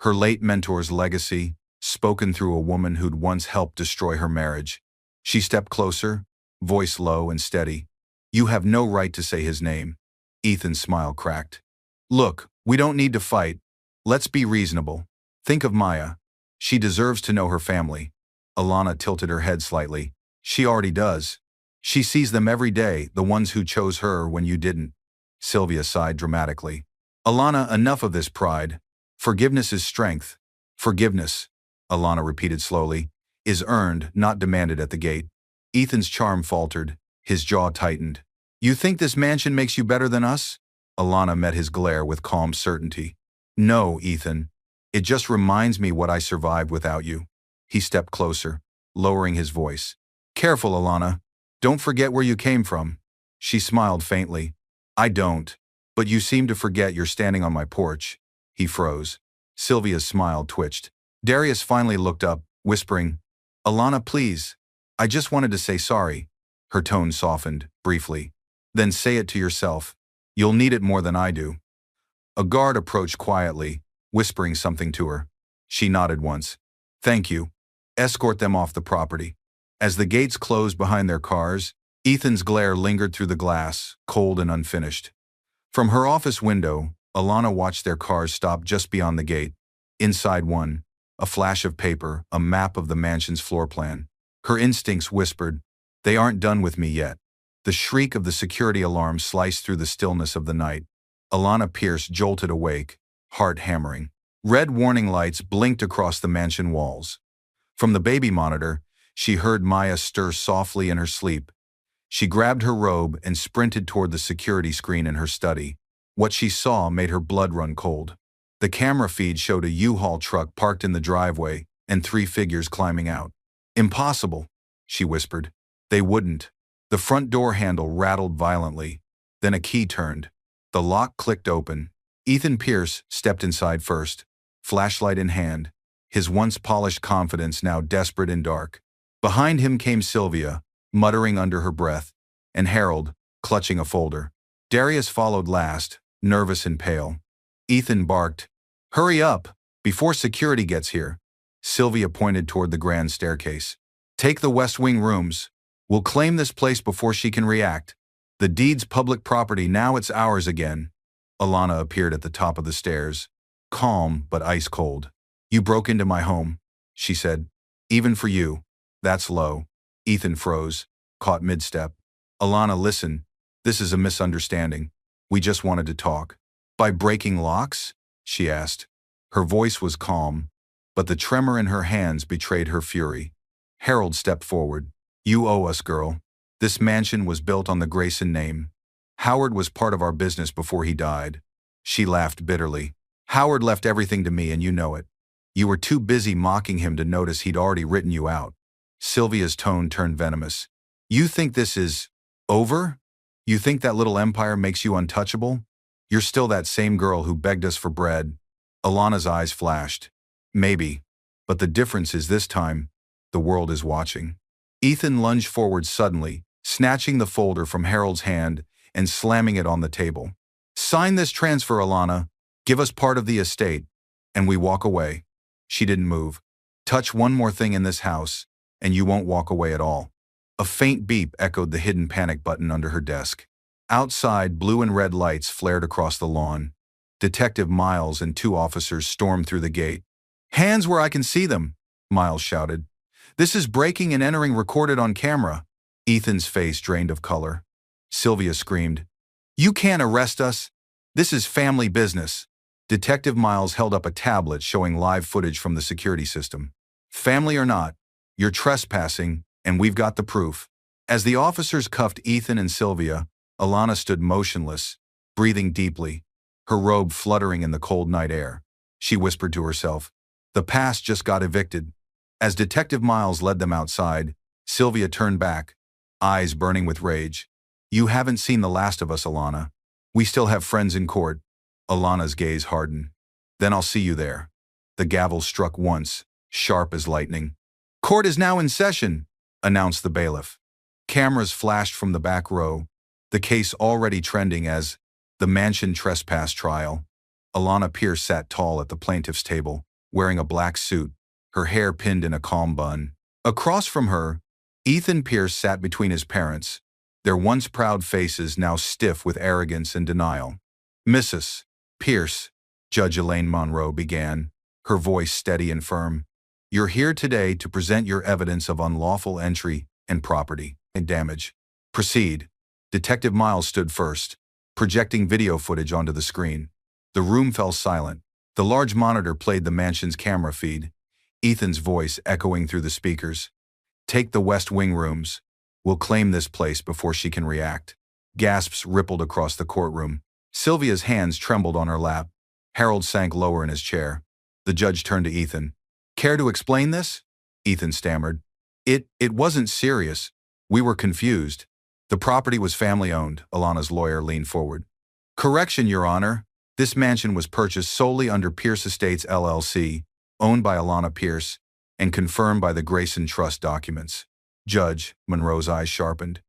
Her late mentor's legacy, spoken through a woman who'd once helped destroy her marriage. She stepped closer, voice low and steady. You have no right to say his name. Ethan's smile cracked. Look, we don't need to fight. Let's be reasonable. Think of Maya. She deserves to know her family. Alana tilted her head slightly. She already does. She sees them every day, the ones who chose her when you didn't. Sylvia sighed dramatically. Alana, enough of this pride. Forgiveness is strength. Forgiveness, Alana repeated slowly, is earned, not demanded at the gate. Ethan's charm faltered. His jaw tightened. You think this mansion makes you better than us? Alana met his glare with calm certainty. No, Ethan. It just reminds me what I survived without you. He stepped closer, lowering his voice. Careful, Alana. Don't forget where you came from. She smiled faintly. I don't. But you seem to forget you're standing on my porch. He froze. Sylvia's smile twitched. Darius finally looked up, whispering, Alana, please. I just wanted to say sorry. Her tone softened, briefly. Then say it to yourself. You'll need it more than I do. A guard approached quietly, whispering something to her. She nodded once. Thank you. Escort them off the property. As the gates closed behind their cars, Ethan's glare lingered through the glass, cold and unfinished. From her office window, Alana watched their cars stop just beyond the gate. Inside one, a flash of paper, a map of the mansion's floor plan. Her instincts whispered, they aren't done with me yet. The shriek of the security alarm sliced through the stillness of the night. Alana Pierce jolted awake, heart hammering. Red warning lights blinked across the mansion walls. From the baby monitor, she heard Maya stir softly in her sleep. She grabbed her robe and sprinted toward the security screen in her study. What she saw made her blood run cold. The camera feed showed a U-Haul truck parked in the driveway and 3 figures climbing out. Impossible, she whispered. They wouldn't. The front door handle rattled violently. Then a key turned. The lock clicked open. Ethan Pierce stepped inside first, flashlight in hand, his once polished confidence now desperate and dark. Behind him came Sylvia, muttering under her breath, and Harold, clutching a folder. Darius followed last, nervous and pale. Ethan barked, "Hurry up, before security gets here." Sylvia pointed toward the grand staircase. "Take the West Wing rooms. We'll claim this place before she can react. The deed's public property, now it's ours again." Alana appeared at the top of the stairs, calm but ice cold. "You broke into my home," she said. "Even for you. That's low." Ethan froze, caught mid-step. "Alana, listen. This is a misunderstanding. We just wanted to talk." "By breaking locks?" she asked. Her voice was calm, but the tremor in her hands betrayed her fury. Harold stepped forward. "You owe us, girl. This mansion was built on the Grayson name. Howard was part of our business before he died." She laughed bitterly. "Howard left everything to me, and you know it. You were too busy mocking him to notice he'd already written you out." Sylvia's tone turned venomous. "You think this is over? You think that little empire makes you untouchable? You're still that same girl who begged us for bread." Alana's eyes flashed. "Maybe. But the difference is this time, the world is watching." Ethan lunged forward suddenly, snatching the folder from Harold's hand and slamming it on the table. "Sign this transfer, Alana. Give us part of the estate." And we walk away. She didn't move. "Touch one more thing in this house, and you won't walk away at all." A faint beep echoed the hidden panic button under her desk. Outside, blue and red lights flared across the lawn. Detective Miles and 2 officers stormed through the gate. "Hands where I can see them," Miles shouted. "This is breaking and entering recorded on camera." Ethan's face drained of color. Sylvia screamed, "You can't arrest us. This is family business." Detective Miles held up a tablet showing live footage from the security system. "Family or not, you're trespassing, and we've got the proof." As the officers cuffed Ethan and Sylvia, Alana stood motionless, breathing deeply, her robe fluttering in the cold night air. She whispered to herself, "The past just got evicted." As Detective Miles led them outside, Sylvia turned back, eyes burning with rage. "You haven't seen the last of us, Alana. We still have friends in court." Alana's gaze hardened. "Then I'll see you there." The gavel struck once, sharp as lightning. "Court is now in session," announced the bailiff. Cameras flashed from the back row, the case already trending as the mansion trespass trial. Alana Pierce sat tall at the plaintiff's table, wearing a black suit, her hair pinned in a calm bun. Across from her, Ethan Pierce sat between his parents, their once proud faces now stiff with arrogance and denial. "Mrs. Pierce," Judge Elaine Monroe began, her voice steady and firm, "you're here today to present your evidence of unlawful entry and property damage. Proceed." Detective Miles stood first, projecting video footage onto the screen. The room fell silent. The large monitor played the mansion's camera feed, Ethan's voice echoing through the speakers. "Take the West Wing rooms. We'll claim this place before she can react." Gasps rippled across the courtroom. Sylvia's hands trembled on her lap. Harold sank lower in his chair. The judge turned to Ethan. "Care to explain this?" Ethan stammered. It wasn't serious. We were confused. The property was family-owned," Alana's lawyer leaned forward. "Correction, Your Honor. This mansion was purchased solely under Pierce Estates LLC, owned by Alana Pierce, and confirmed by the Grayson Trust documents." Judge Monroe's eyes sharpened.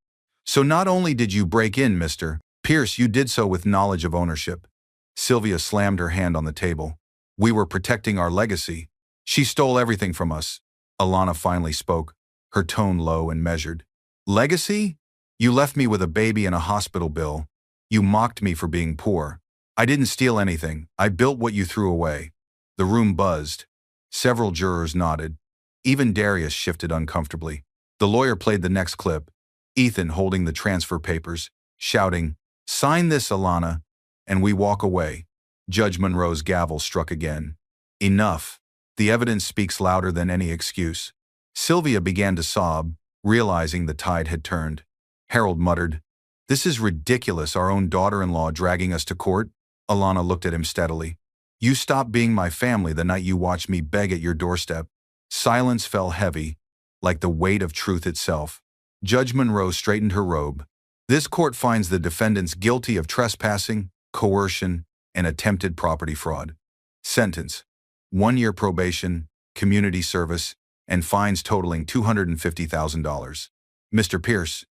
"So not only did you break in, Mr. Pierce, you did so with knowledge of ownership." Sylvia slammed her hand on the table. "We were protecting our legacy. She stole everything from us." Alana finally spoke, her tone low and measured. "Legacy? You left me with a baby and a hospital bill. You mocked me for being poor. I didn't steal anything. I built what you threw away." The room buzzed. Several jurors nodded. Even Darius shifted uncomfortably. The lawyer played the next clip, Ethan holding the transfer papers, shouting, "Sign this, Alana," and we walk away. Judge Monroe's gavel struck again. "Enough. The evidence speaks louder than any excuse." Sylvia began to sob, realizing the tide had turned. Harold muttered, "This is ridiculous, our own daughter-in-law dragging us to court." Alana looked at him steadily. "You stopped being my family the night you watched me beg at your doorstep." Silence fell heavy, like the weight of truth itself. Judge Monroe straightened her robe. "This court finds the defendants guilty of trespassing, coercion, and attempted property fraud. Sentence: 1 year probation, community service, and fines totaling $250,000. Mr. Pierce,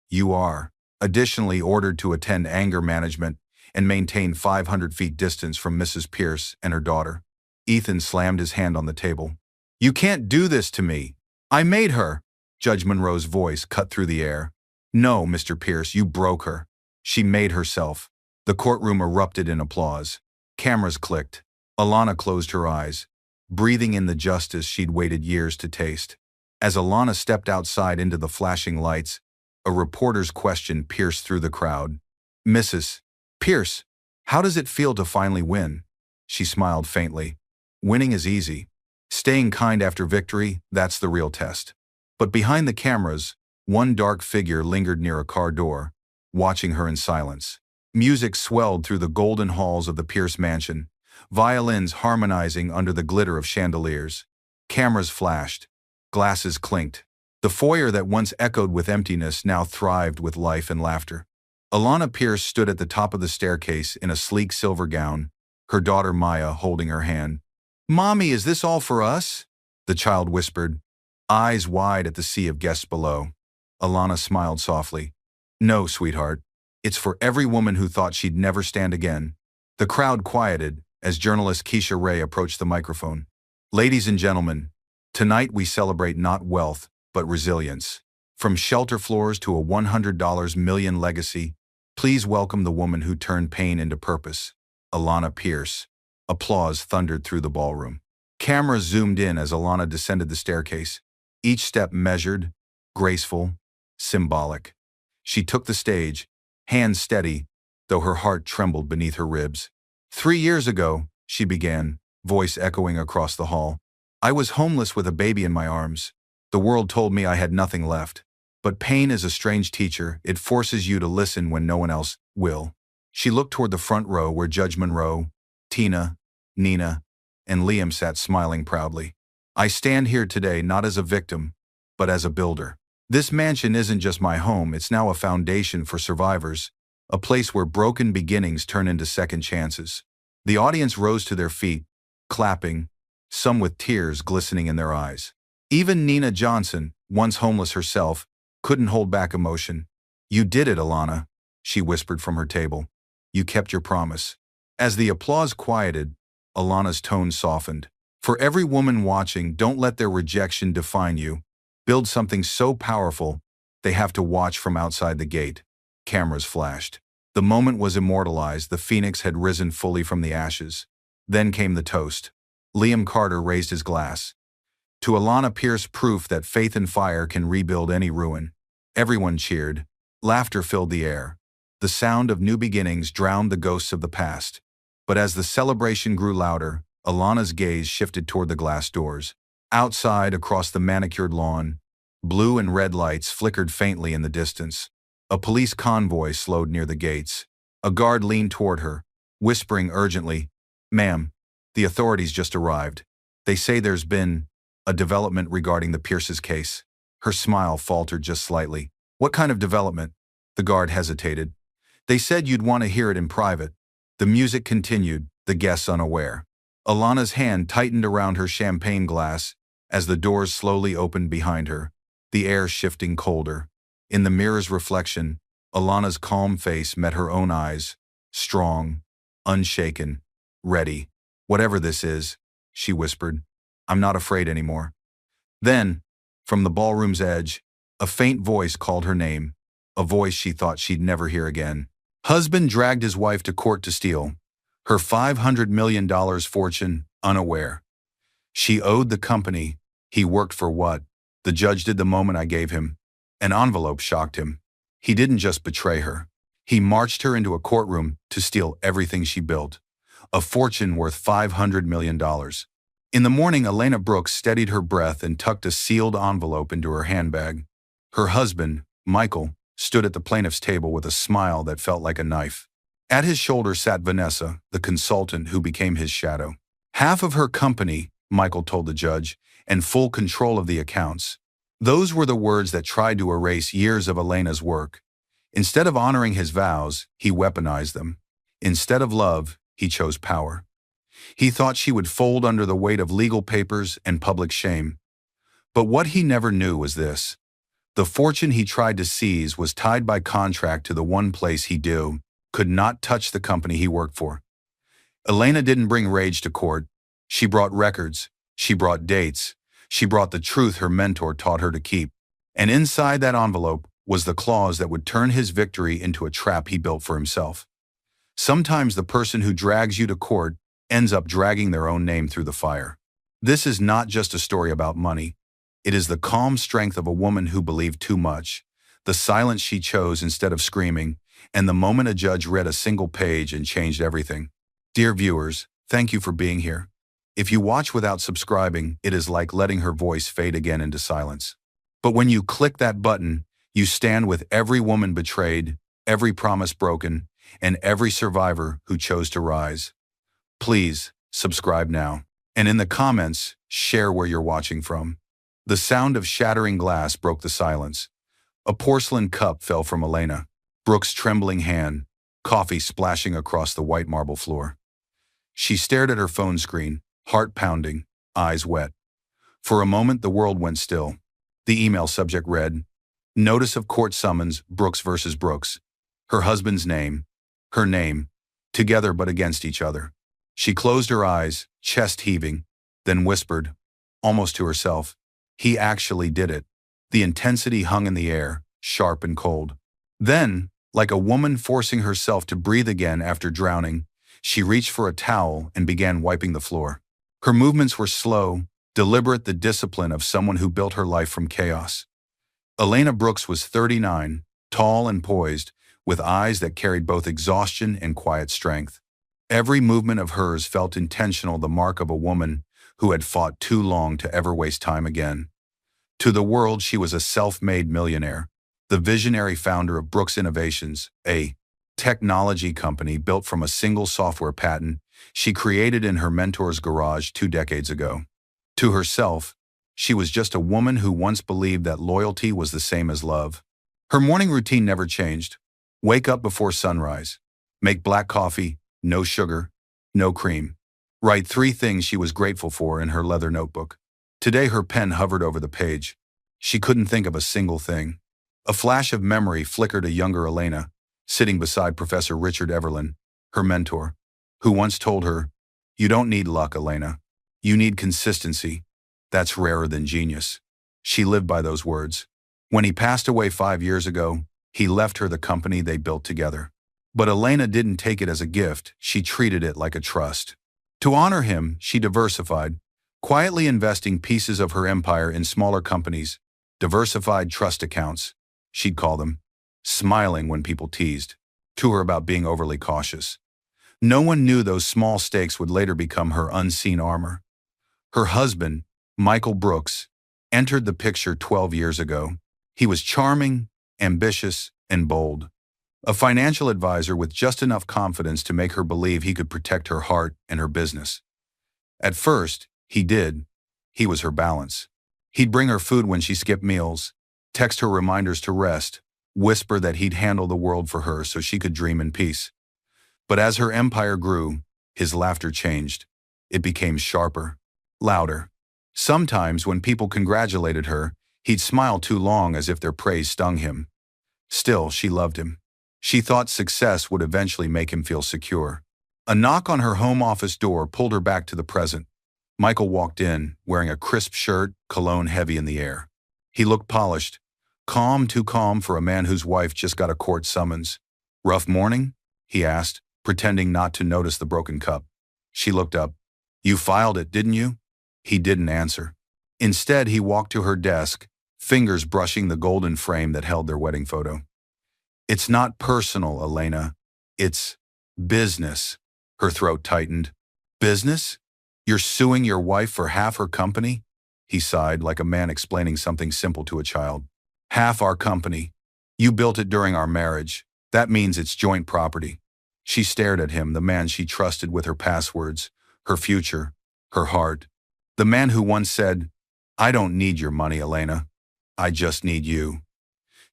you are additionally ordered to attend anger management and maintain 500 feet distance from Mrs. Pierce and her daughter." Ethan slammed his hand on the table. "You can't do this to me. I made her." Judge Monroe's voice cut through the air. "No, Mr. Pierce, you broke her. She made herself." The courtroom erupted in applause. Cameras clicked. Alana closed her eyes, breathing in the justice she'd waited years to taste. As Alana stepped outside into the flashing lights, a reporter's question pierced through the crowd. "Mrs. Pierce, how does it feel to finally win?" She smiled faintly. "Winning is easy. Staying kind after victory, that's the real test." But behind the cameras, one dark figure lingered near a car door, watching her in silence. Music swelled through the golden halls of the Pierce mansion, violins harmonizing under the glitter of chandeliers. Cameras flashed. Glasses clinked. The foyer that once echoed with emptiness now thrived with life and laughter. Alana Pierce stood at the top of the staircase in a sleek silver gown, her daughter Maya holding her hand. "Mommy, is this all for us?" the child whispered, eyes wide at the sea of guests below. Alana smiled softly. "No, sweetheart. It's for every woman who thought she'd never stand again." The crowd quieted as journalist Keisha Ray approached the microphone. "Ladies and gentlemen, tonight we celebrate not wealth, but resilience. From shelter floors to a $100 million legacy, please welcome the woman who turned pain into purpose, Alana Pierce." Applause thundered through the ballroom. Cameras zoomed in as Alana descended the staircase, each step measured, graceful, symbolic. She took the stage, hands steady, though her heart trembled beneath her ribs. "3 years ago," she began, voice echoing across the hall, "I was homeless with a baby in my arms. The world told me I had nothing left. But pain is a strange teacher. It forces you to listen when no one else will." She looked toward the front row where Judge Monroe, Tina, Nina, and Liam sat smiling proudly. "I stand here today not as a victim, but as a builder. This mansion isn't just my home, it's now a foundation for survivors, a place where broken beginnings turn into second chances." The audience rose to their feet, clapping, some with tears glistening in their eyes. Even Nina Johnson, once homeless herself, couldn't hold back emotion. "You did it, Alana," she whispered from her table. "You kept your promise." As the applause quieted, Alana's tone softened. "For every woman watching, don't let their rejection define you. build something so powerful they have to watch from outside the gate. Cameras flashed. The moment was immortalized. The phoenix had risen fully from the ashes. Then came the toast. Liam Carter raised his glass. To Alana Pierce, proof that faith and fire can rebuild any ruin. Everyone cheered. Laughter filled the air. The sound of new beginnings drowned the ghosts of the past. But as the celebration grew louder, Alana's gaze shifted toward the glass doors. Outside, across the manicured lawn, blue and red lights flickered faintly in the distance. A police convoy slowed near the gates. A guard leaned toward her, whispering urgently, "Ma'am, the authorities just arrived. They say there's been a development regarding the Pierce's case." Her smile faltered just slightly. "What kind of development?" The guard hesitated. "They said you'd want to hear it in private." The music continued, the guests unaware. Alana's hand tightened around her champagne glass as the doors slowly opened behind her, the air shifting colder. In the mirror's reflection, Alana's calm face met her own eyes, strong, unshaken, ready. "Whatever this is," she whispered, "I'm not afraid anymore." Then, from the ballroom's edge, a faint voice called her name, a voice she thought she'd never hear again. Husband dragged his wife to court to steal her $500 million fortune, unaware. She owed the company he worked for what the judge did the moment I gave him. An envelope shocked him. He didn't just betray her. He marched her into a courtroom to steal everything she built, a fortune worth $500 million. In the morning, Elena Brooks steadied her breath and tucked a sealed envelope into her handbag. Her husband, Michael, stood at the plaintiff's table with a smile that felt like a knife. At his shoulder sat Vanessa, the consultant who became his shadow. Half of her company, Michael told the judge, and full control of the accounts. Those were the words that tried to erase years of Elena's work. Instead of honoring his vows, he weaponized them. Instead of love, he chose power. He thought she would fold under the weight of legal papers and public shame. But what he never knew was this. The fortune he tried to seize was tied by contract to the one place he could not touch the company he worked for. Elena didn't bring rage to court. She brought records. She brought dates. She brought the truth her mentor taught her to keep. And inside that envelope was the clause that would turn his victory into a trap he built for himself. Sometimes the person who drags you to court ends up dragging their own name through the fire. This is not just a story about money. It is the calm strength of a woman who believed too much, the silence she chose instead of screaming, and the moment a judge read a single page and changed everything. Dear viewers, thank you for being here. If you watch without subscribing, it is like letting her voice fade again into silence. But when you click that button, you stand with every woman betrayed, every promise broken, and every survivor who chose to rise. Please, subscribe now. And in the comments, share where you're watching from. The sound of shattering glass broke the silence. A porcelain cup fell from Elena Brooks' trembling hand, coffee splashing across the white marble floor. She stared at her phone screen, heart pounding, eyes wet. For a moment, the world went still. The email subject read, "Notice of court summons, Brooks versus Brooks." Her husband's name, her name, together but against each other. She closed her eyes, chest heaving, then whispered, almost to herself, "He actually did it." The intensity hung in the air, sharp and cold. Then, like a woman forcing herself to breathe again after drowning, she reached for a towel and began wiping the floor. Her movements were slow, deliberate, the discipline of someone who built her life from chaos. Elena Brooks was 39, tall and poised, with eyes that carried both exhaustion and quiet strength. Every movement of hers felt intentional, the mark of a woman who had fought too long to ever waste time again. To the world, she was a self-made millionaire, the visionary founder of Brooks Innovations, a technology company built from a single software patent she created in her mentor's garage 2 decades ago. To herself, she was just a woman who once believed that loyalty was the same as love. Her morning routine never changed. Wake up before sunrise. Make black coffee, no sugar, no cream. Write 3 things she was grateful for in her leather notebook. Today her pen hovered over the page. She couldn't think of a single thing. A flash of memory flickered a younger Elena, sitting beside Professor Richard Everlin, her mentor, who once told her, "You don't need luck, Elena. You need consistency. That's rarer than genius." She lived by those words. When he passed away 5 years ago, he left her the company they built together. But Elena didn't take it as a gift, she treated it like a trust. To honor him, she diversified, quietly investing pieces of her empire in smaller companies, diversified trust accounts, she'd call them, smiling when people teased to her about being overly cautious. No one knew those small stakes would later become her unseen armor. Her husband, Michael Brooks, entered the picture 12 years ago. He was charming, ambitious, and bold. A financial advisor with just enough confidence to make her believe he could protect her heart and her business. At first, he did. He was her balance. He'd bring her food when she skipped meals, text her reminders to rest, whisper that he'd handle the world for her so she could dream in peace. But as her empire grew, his laughter changed. It became sharper, louder. Sometimes when people congratulated her, he'd smile too long as if their praise stung him. Still, she loved him. She thought success would eventually make him feel secure. A knock on her home office door pulled her back to the present. Michael walked in, wearing a crisp shirt, cologne heavy in the air. He looked polished, calm, too calm for a man whose wife just got a court summons. "Rough morning?" he asked, pretending not to notice the broken cup. She looked up. "You filed it, didn't you?" He didn't answer. Instead, he walked to her desk, fingers brushing the golden frame that held their wedding photo. "It's not personal, Elena. It's business." Her throat tightened. "Business? You're suing your wife for half her company?" He sighed, like a man explaining something simple to a child. "Half our company. You built it during our marriage. That means it's joint property." She stared at him, the man she trusted with her passwords, her future, her heart. The man who once said, "I don't need your money, Elena. I just need you."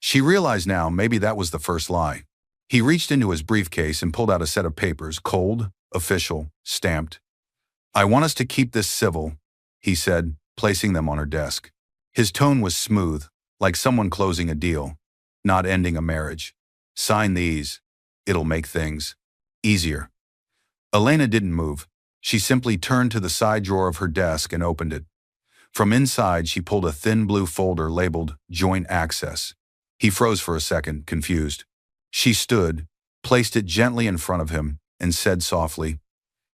She realized now maybe that was the first lie. He reached into his briefcase and pulled out a set of papers, cold, official, stamped. "I want us to keep this civil," he said, placing them on her desk. His tone was smooth, like someone closing a deal, not ending a marriage. "Sign these. It'll make things easier." Elena didn't move. She simply turned to the side drawer of her desk and opened it. From inside, she pulled a thin blue folder labeled Joint Access. He froze for a second, confused. She stood, placed it gently in front of him, and said softly,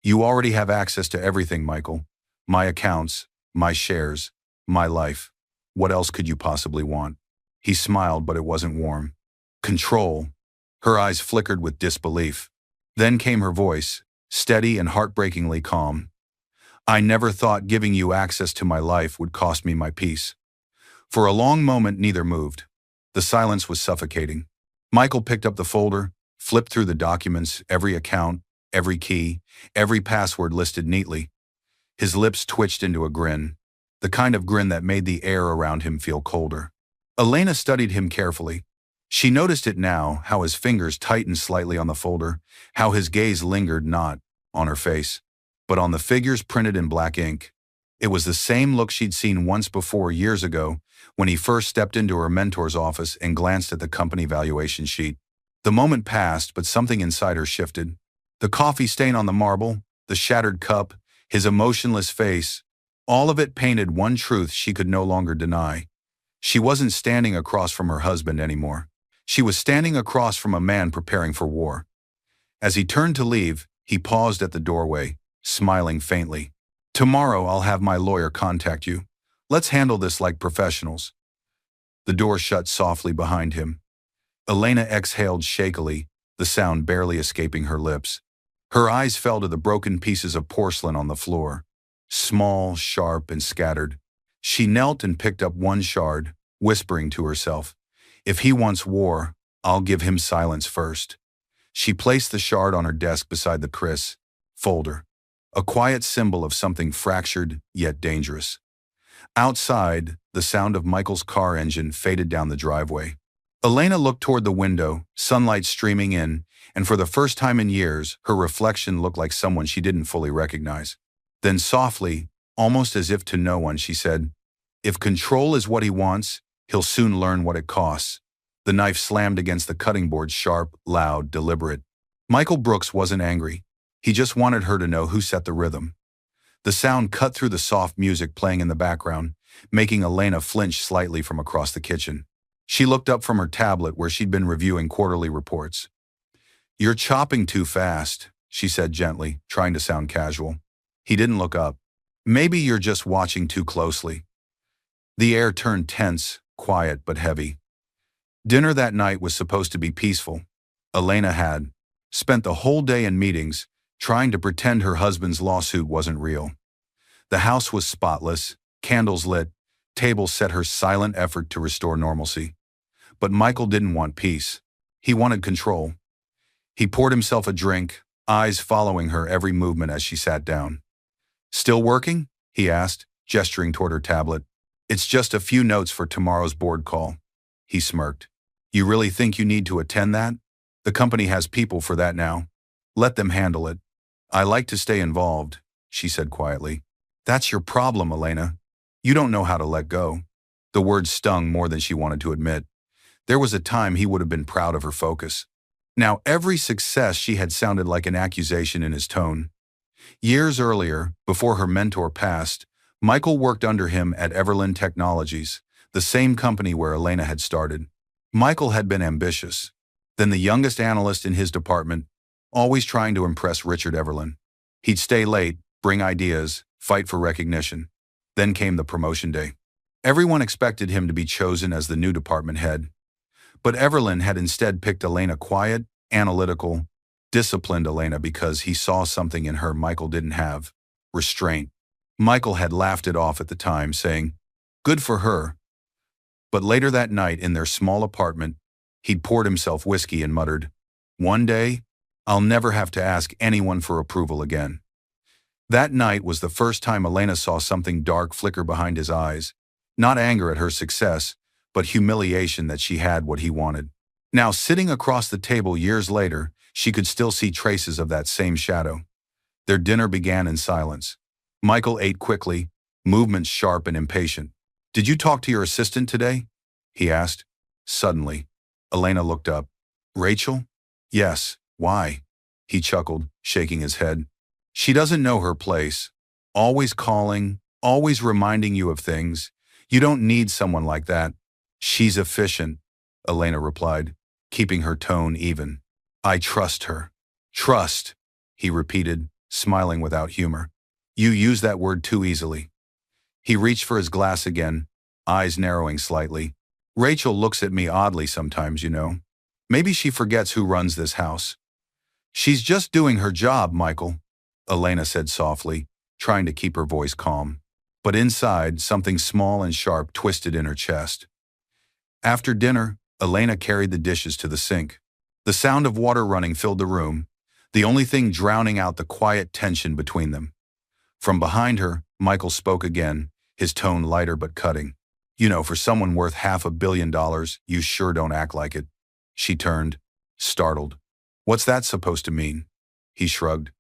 "You already have access to everything, Michael. My accounts, my shares, my life. What else could you possibly want?" He smiled, but it wasn't warm. "Control." Her eyes flickered with disbelief. Then came her voice, steady and heartbreakingly calm. "I never thought giving you access to my life would cost me my peace." For a long moment, neither moved. The silence was suffocating. Michael picked up the folder, flipped through the documents, every account, every key, every password listed neatly. His lips twitched into a grin, the kind of grin that made the air around him feel colder. Elena studied him carefully. She noticed it now, how his fingers tightened slightly on the folder, how his gaze lingered not on her face, but on the figures printed in black ink. It was the same look she'd seen once before, years ago, when he first stepped into her mentor's office and glanced at the company valuation sheet. The moment passed, but something inside her shifted. The coffee stain on the marble, the shattered cup, his emotionless face, all of it painted one truth she could no longer deny. She wasn't standing across from her husband anymore. She was standing across from a man preparing for war. As he turned to leave, he paused at the doorway, smiling faintly. "Tomorrow I'll have my lawyer contact you. Let's handle this like professionals." The door shut softly behind him. Elena exhaled shakily, the sound barely escaping her lips. Her eyes fell to the broken pieces of porcelain on the floor, small, sharp, and scattered. She knelt and picked up one shard, whispering to herself, "If he wants war, I'll give him silence first." She placed the shard on her desk beside the kriss folder, a quiet symbol of something fractured yet dangerous. Outside, the sound of Michael's car engine faded down the driveway. Elena looked toward the window, sunlight streaming in, and for the first time in years, her reflection looked like someone she didn't fully recognize. Then softly, almost as if to no one, she said, "If control is what he wants, he'll soon learn what it costs." The knife slammed against the cutting board, sharp, loud, deliberate. Michael Brooks wasn't angry. He just wanted her to know who set the rhythm. The sound cut through the soft music playing in the background, making Elena flinch slightly from across the kitchen. She looked up from her tablet where she'd been reviewing quarterly reports. "You're chopping too fast," she said gently, trying to sound casual. He didn't look up. "Maybe you're just watching too closely." The air turned tense, quiet but heavy. Dinner that night was supposed to be peaceful. Elena had spent the whole day in meetings, trying to pretend her husband's lawsuit wasn't real. The house was spotless, candles lit, tables set, her silent effort to restore normalcy. But Michael didn't want peace. He wanted control. He poured himself a drink, eyes following her every movement as she sat down. "Still working?" he asked, gesturing toward her tablet. "It's just a few notes for tomorrow's board call." He smirked. "You really think you need to attend that? The company has people for that now. Let them handle it." "I like to stay involved," she said quietly. "That's your problem, Elena. You don't know how to let go." The words stung more than she wanted to admit. There was a time he would have been proud of her focus. Now every success she had sounded like an accusation in his tone. Years earlier, before her mentor passed, Michael worked under him at Everland Technologies, the same company where Elena had started. Michael had been ambitious, then the youngest analyst in his department, always trying to impress Richard Everland. He'd stay late, bring ideas, fight for recognition. Then came the promotion day. Everyone expected him to be chosen as the new department head. But Everland had instead picked Elena, quiet, analytical, disciplined Elena, because he saw something in her Michael didn't have: restraint. Michael had laughed it off at the time, saying, "Good for her." But later that night in their small apartment, he'd poured himself whiskey and muttered, "One day, I'll never have to ask anyone for approval again." That night was the first time Elena saw something dark flicker behind his eyes. Not anger at her success, but humiliation that she had what he wanted. Now, sitting across the table years later, she could still see traces of that same shadow. Their dinner began in silence. Michael ate quickly, movements sharp and impatient. "Did you talk to your assistant today?" he asked. Suddenly, Elena looked up. "Rachel?" "Yes, why?" He chuckled, shaking his head. "She doesn't know her place. Always calling, always reminding you of things. You don't need someone like that." "She's efficient," Elena replied, keeping her tone even. "I trust her." "Trust," he repeated, smiling without humor. "You use that word too easily." He reached for his glass again, eyes narrowing slightly. "Rachel looks at me oddly sometimes, you know. Maybe she forgets who runs this house." "She's just doing her job, Michael," Elena said softly, trying to keep her voice calm. But inside, something small and sharp twisted in her chest. After dinner, Elena carried the dishes to the sink. The sound of water running filled the room, the only thing drowning out the quiet tension between them. From behind her, Michael spoke again, his tone lighter but cutting. "You know, for someone worth $500 million, you sure don't act like it." She turned, startled. "What's that supposed to mean?" He shrugged.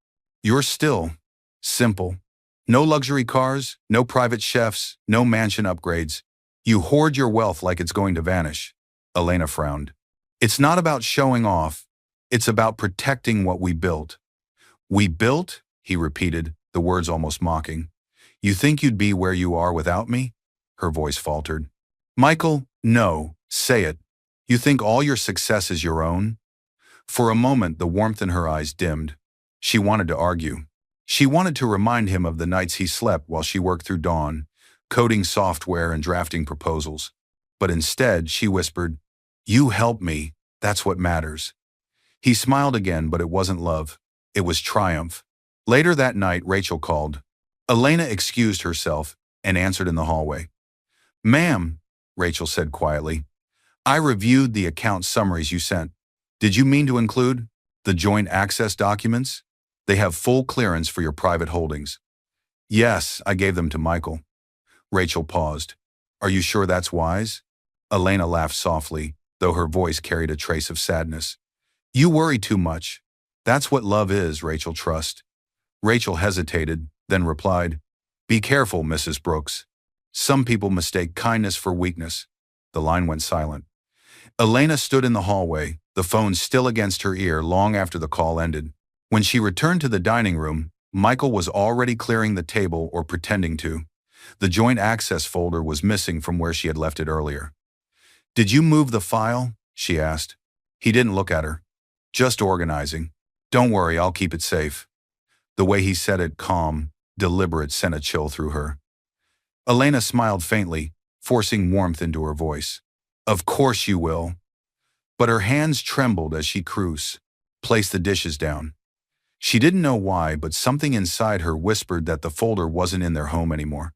"You're still simple. No luxury cars, no private chefs, no mansion upgrades. You hoard your wealth like it's going to vanish." Elena frowned. "It's not about showing off. It's about protecting what we built." "We built?" he repeated, the words almost mocking. "You think you'd be where you are without me?" Her voice faltered. "Michael, no, say it. You think all your success is your own?" For a moment, the warmth in her eyes dimmed. She wanted to argue. She wanted to remind him of the nights he slept while she worked through dawn, coding software and drafting proposals. But instead, she whispered, "You help me, that's what matters." He smiled again, but it wasn't love. It was triumph. Later that night, Rachel called. Elena excused herself and answered in the hallway. "Ma'am," Rachel said quietly, "I reviewed the account summaries you sent. Did you mean to include the joint access documents? They have full clearance for your private holdings." "Yes, I gave them to Michael." Rachel paused. "Are you sure that's wise?" Elena laughed softly, though her voice carried a trace of sadness. "You worry too much. That's what love is, Rachel. Trust." Rachel hesitated, then replied, "Be careful, Mrs. Brooks. Some people mistake kindness for weakness." The line went silent. Elena stood in the hallway, the phone still against her ear long after the call ended. When she returned to the dining room, Michael was already clearing the table, or pretending to. The joint access folder was missing from where she had left it earlier. "Did you move the file?" she asked. He didn't look at her. "Just organizing. Don't worry, I'll keep it safe." The way he said it, calm, deliberate, sent a chill through her. Elena smiled faintly, forcing warmth into her voice. "Of course you will." But her hands trembled as she placed the dishes down. She didn't know why, but something inside her whispered that the folder wasn't in their home anymore.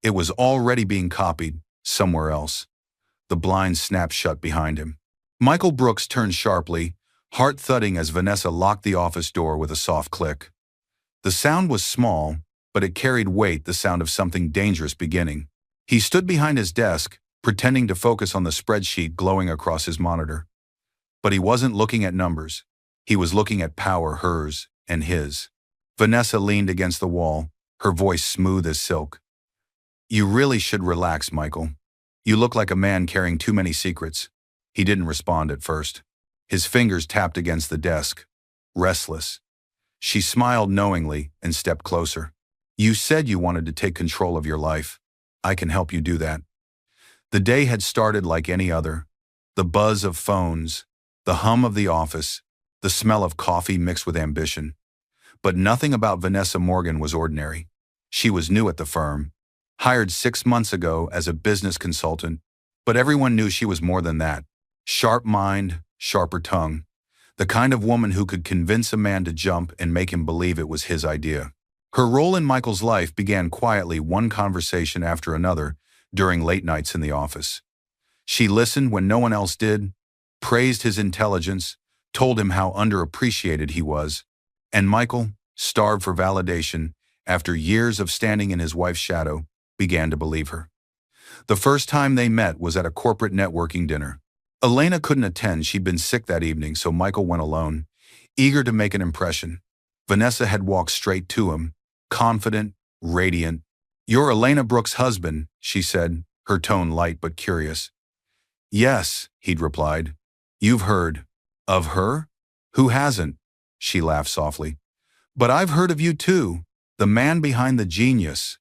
It was already being copied, somewhere else. The blinds snapped shut behind him. Michael Brooks turned sharply, heart thudding as Vanessa locked the office door with a soft click. The sound was small, but it carried weight, the sound of something dangerous beginning. He stood behind his desk, pretending to focus on the spreadsheet glowing across his monitor. But he wasn't looking at numbers. He was looking at power, hers and his. Vanessa leaned against the wall, her voice smooth as silk. "You really should relax, Michael. You look like a man carrying too many secrets." He didn't respond at first. His fingers tapped against the desk, restless. She smiled knowingly and stepped closer. "You said you wanted to take control of your life. I can help you do that." The day had started like any other. The buzz of phones, the hum of the office, the smell of coffee mixed with ambition. But nothing about Vanessa Morgan was ordinary. She was new at the firm, hired 6 months ago as a business consultant, but everyone knew she was more than that. Sharp mind, sharper tongue. The kind of woman who could convince a man to jump and make him believe it was his idea. Her role in Michael's life began quietly, one conversation after another, during late nights in the office. She listened when no one else did, praised his intelligence, told him how underappreciated he was, and Michael, starved for validation, after years of standing in his wife's shadow, began to believe her. The first time they met was at a corporate networking dinner. Elena couldn't attend, she'd been sick that evening, so Michael went alone, eager to make an impression. Vanessa had walked straight to him, confident, radiant. "You're Elena Brooks' husband," she said, her tone light but curious. "Yes," he'd replied. "You've heard. Of her? Who hasn't?" She laughed softly. "But I've heard of you too, the man behind the genius."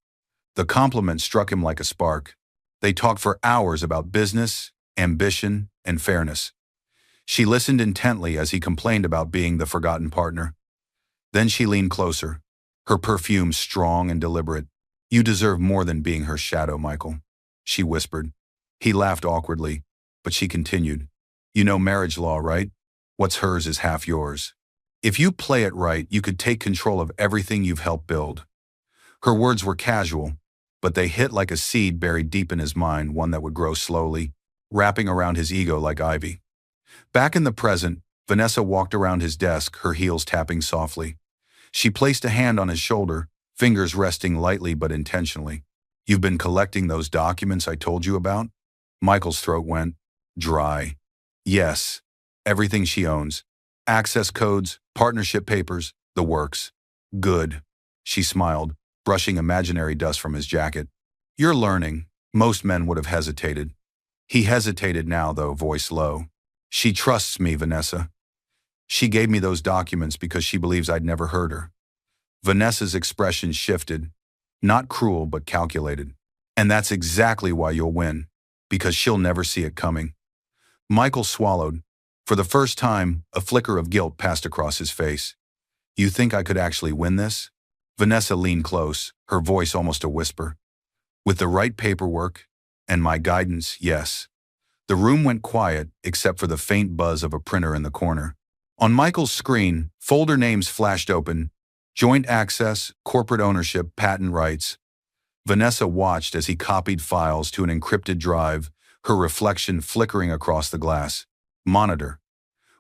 The compliment struck him like a spark. They talked for hours about business, ambition, and fairness. She listened intently as he complained about being the forgotten partner. Then she leaned closer, her perfume strong and deliberate. "You deserve more than being her shadow, Michael," she whispered. He laughed awkwardly, but she continued. "You know marriage law, right? What's hers is half yours. If you play it right, you could take control of everything you've helped build." Her words were casual, but they hit like a seed buried deep in his mind, one that would grow slowly, wrapping around his ego like ivy. Back in the present, Vanessa walked around his desk, her heels tapping softly. She placed a hand on his shoulder, fingers resting lightly but intentionally. "You've been collecting those documents I told you about?" Michael's throat went dry. "Yes, everything she owns. Access codes, partnership papers, the works." "Good." She smiled, brushing imaginary dust from his jacket. "You're learning." Most men would have hesitated. He hesitated now, though, voice low. "She trusts me, Vanessa. She gave me those documents because she believes I'd never hurt her." Vanessa's expression shifted, not cruel but calculated. "And that's exactly why you'll win, because she'll never see it coming." Michael swallowed. For the first time, a flicker of guilt passed across his face. "You think I could actually win this?" Vanessa leaned close, her voice almost a whisper. "With the right paperwork and my guidance, yes." The room went quiet, except for the faint buzz of a printer in the corner. On Michael's screen, folder names flashed open: joint access, corporate ownership, patent rights. Vanessa watched as he copied files to an encrypted drive, her reflection flickering across the glass. Monitor.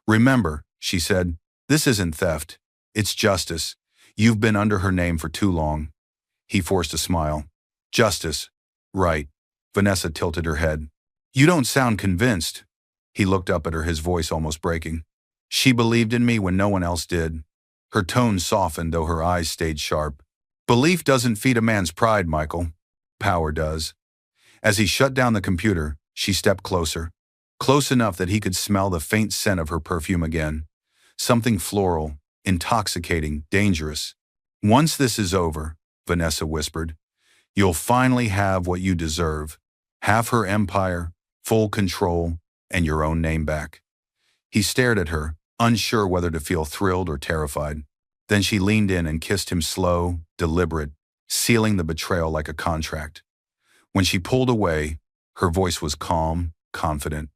"Remember," she said, "this isn't theft. It's justice. You've been under her name for too long." He forced a smile. "Justice. Right." Vanessa tilted her head. "You don't sound convinced." He looked up at her, his voice almost breaking. "She believed in me when no one else did." Her tone softened, though her eyes stayed sharp. "Belief doesn't feed a man's pride, Michael. Power does." As he shut down the computer, she stepped closer. Close enough that he could smell the faint scent of her perfume again. Something floral, intoxicating, dangerous. "Once this is over," Vanessa whispered, You'll finally have what you deserve. Half her empire, full control, and your own name back. He stared at her, unsure whether to feel thrilled or terrified. Then she leaned in and kissed him slow, deliberate, sealing the betrayal like a contract. When she pulled away, her voice was calm, confident.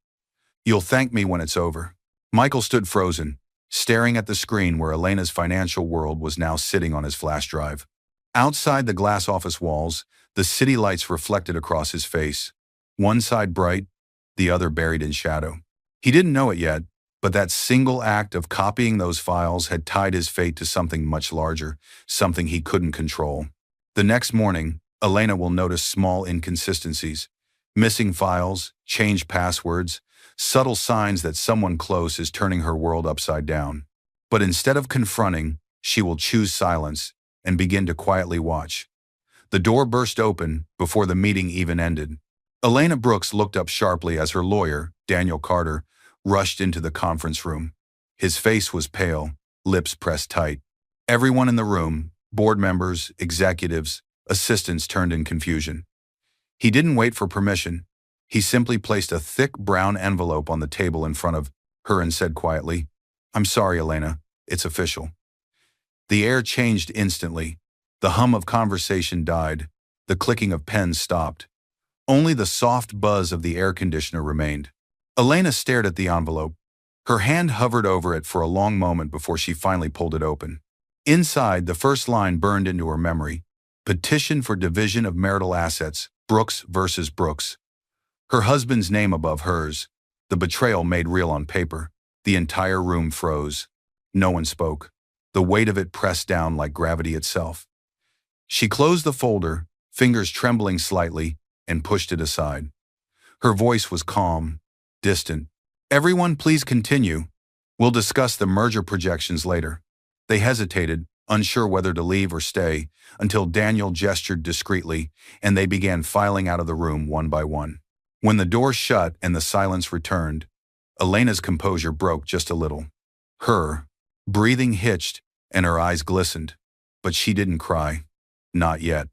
You'll thank me when it's over. Michael stood frozen, staring at the screen where Elena's financial world was now sitting on his flash drive. Outside the glass office walls, the city lights reflected across his face, one side bright, the other buried in shadow. He didn't know it yet, but that single act of copying those files had tied his fate to something much larger, something he couldn't control. The next morning, Elena will notice small inconsistencies, missing files, changed passwords, subtle signs that someone close is turning her world upside down. But instead of confronting, she will choose silence and begin to quietly watch. The door burst open before the meeting even ended. Elena Brooks looked up sharply as her lawyer, Daniel Carter, rushed into the conference room. His face was pale, lips pressed tight. Everyone in the room, board members, executives, assistants, turned in confusion. He didn't wait for permission. He simply placed a thick brown envelope on the table in front of her and said quietly, "I'm sorry, Elena, it's official." The air changed instantly. The hum of conversation died. The clicking of pens stopped. Only the soft buzz of the air conditioner remained. Elena stared at the envelope. Her hand hovered over it for a long moment before she finally pulled it open. Inside, the first line burned into her memory. Petition for division of marital assets, Brooks versus Brooks. Her husband's name above hers. The betrayal made real on paper. The entire room froze. No one spoke. The weight of it pressed down like gravity itself. She closed the folder, fingers trembling slightly, and pushed it aside. Her voice was calm, distant. "Everyone, please continue. We'll discuss the merger projections later." They hesitated, unsure whether to leave or stay, until Daniel gestured discreetly, and they began filing out of the room one by one. When the door shut and the silence returned, Elena's composure broke just a little. Her breathing hitched and her eyes glistened, but she didn't cry. Not yet.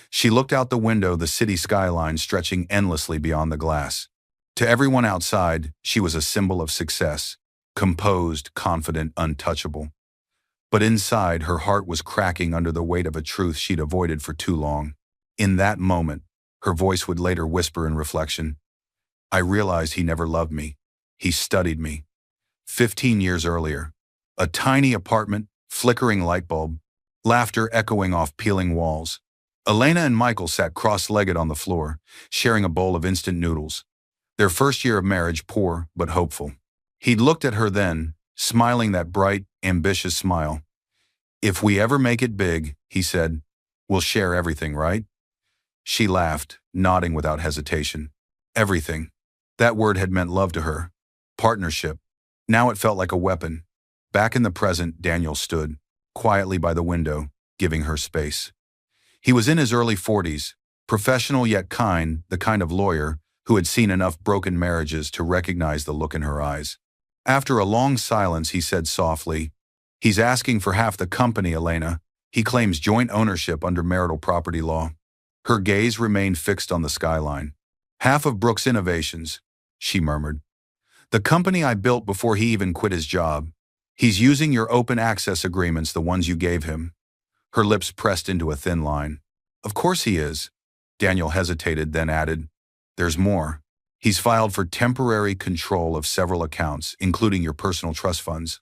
She looked out the window, the city skyline stretching endlessly beyond the glass. To everyone outside, she was a symbol of success, composed, confident, untouchable. But inside, her heart was cracking under the weight of a truth she'd avoided for too long. In that moment, her voice would later whisper in reflection, "I realized he never loved me. He studied me." 15 years earlier, a tiny apartment, flickering light bulb, laughter echoing off peeling walls. Elena and Michael sat cross-legged on the floor, sharing a bowl of instant noodles. Their first year of marriage poor but hopeful. He'd looked at her then, smiling that bright, ambitious smile. "If we ever make it big," he said, "we'll share everything, right?" She laughed, nodding without hesitation. Everything. That word had meant love to her. Partnership. Now it felt like a weapon. Back in the present, Daniel stood, quietly by the window, giving her space. He was in his early 40s, professional yet kind, the kind of lawyer who had seen enough broken marriages to recognize the look in her eyes. After a long silence, he said softly, "He's asking for half the company, Elena. He claims joint ownership under marital property law." Her gaze remained fixed on the skyline. "Half of Brooks Innovations," she murmured. "The company I built before he even quit his job. He's using your open access agreements, the ones you gave him." Her lips pressed into a thin line. "Of course he is." Daniel hesitated, then added, "There's more. He's filed for temporary control of several accounts, including your personal trust funds."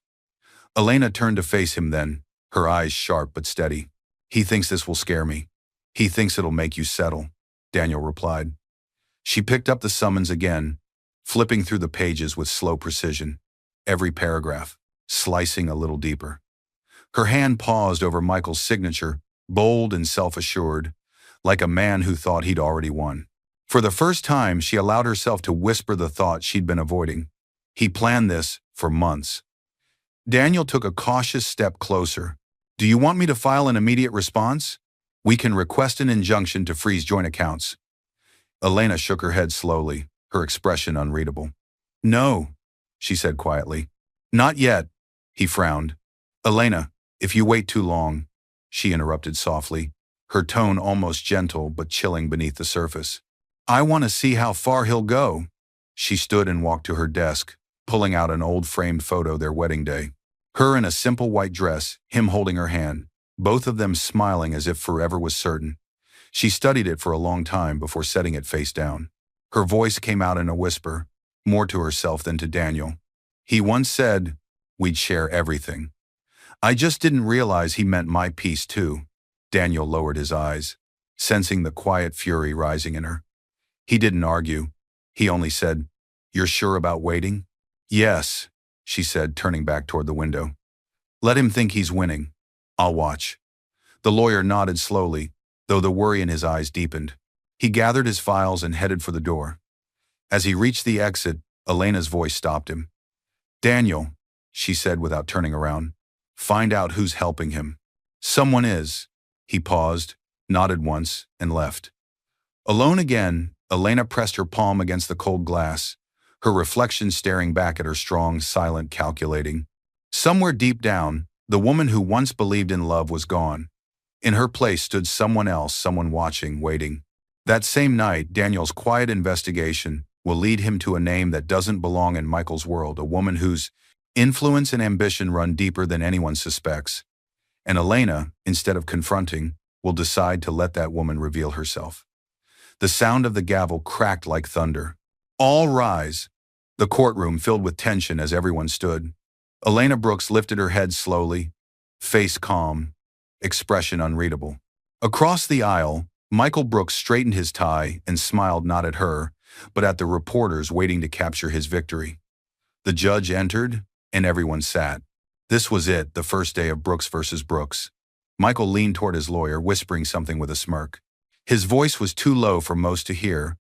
Elena turned to face him then, her eyes sharp but steady. "He thinks this will scare me. He thinks it'll make you settle," Daniel replied. She picked up the summons again, flipping through the pages with slow precision. Every paragraph, slicing a little deeper. Her hand paused over Michael's signature, bold and self-assured, like a man who thought he'd already won. For the first time, she allowed herself to whisper the thought she'd been avoiding. He planned this for months. Daniel took a cautious step closer. "Do you want me to file an immediate response? We can request an injunction to freeze joint accounts." Elena shook her head slowly, her expression unreadable. "No," she said quietly. "Not yet," he frowned. "Elena, if you wait too long," she interrupted softly, her tone almost gentle but chilling beneath the surface. "I want to see how far he'll go." She stood and walked to her desk, pulling out an old framed photo their wedding day. Her in a simple white dress, him holding her hand, both of them smiling as if forever was certain. She studied it for a long time before setting it face down. Her voice came out in a whisper, more to herself than to Daniel. "He once said we'd share everything. I just didn't realize he meant my piece too." Daniel lowered his eyes, sensing the quiet fury rising in her. He didn't argue. He only said, "You're sure about waiting?" "Yes," she said, turning back toward the window. "Let him think he's winning. I'll watch." The lawyer nodded slowly, though the worry in his eyes deepened. He gathered his files and headed for the door. As he reached the exit, Elena's voice stopped him. "Daniel," she said without turning around, "find out who's helping him." "Someone is." He paused, nodded once, and left. Alone again, Elena pressed her palm against the cold glass, her reflection staring back at her strong, silent, calculating. Somewhere deep down, the woman who once believed in love was gone. In her place stood someone else, someone watching, waiting. That same night, Daniel's quiet investigation will lead him to a name that doesn't belong in Michael's world, a woman whose influence and ambition run deeper than anyone suspects. And Elena, instead of confronting, will decide to let that woman reveal herself. The sound of the gavel cracked like thunder. "All rise." The courtroom filled with tension as everyone stood. Elena Brooks lifted her head slowly, face calm, expression unreadable. Across the aisle, Michael Brooks straightened his tie and smiled not at her, but at the reporters waiting to capture his victory. The judge entered, and everyone sat. This was it, the first day of Brooks versus Brooks. Michael leaned toward his lawyer, whispering something with a smirk. His voice was too low for most to hear,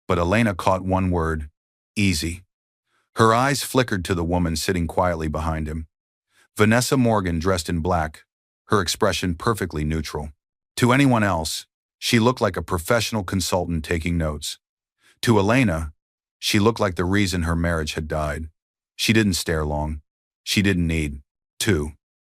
but Elena caught one word: easy. Her eyes flickered to the woman sitting quietly behind him. Vanessa Morgan, dressed in black, her expression perfectly neutral. To anyone else, she looked like a professional consultant taking notes. To Elena, she looked like the reason her marriage had died. She didn't stare long. She didn't need to.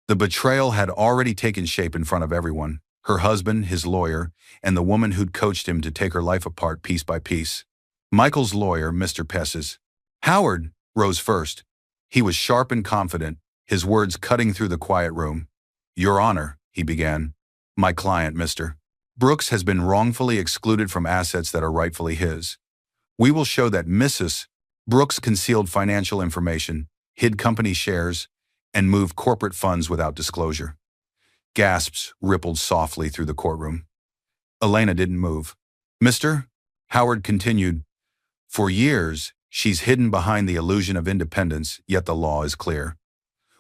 The betrayal had already taken shape in front of everyone: her husband, his lawyer, and the woman who'd coached him to take her life apart piece by piece. Michael's lawyer, Mr. Pesses. Howard rose first. He was sharp and confident, his words cutting through the quiet room. "Your Honor," he began, "my client, Mr. Brooks, has been wrongfully excluded from assets that are rightfully his. We will show that Mrs. Brooks concealed financial information, hid company shares, and moved corporate funds without disclosure." Gasps rippled softly through the courtroom. Elena didn't move. "Mr. Howard continued, for years, she's hidden behind the illusion of independence, yet the law is clear.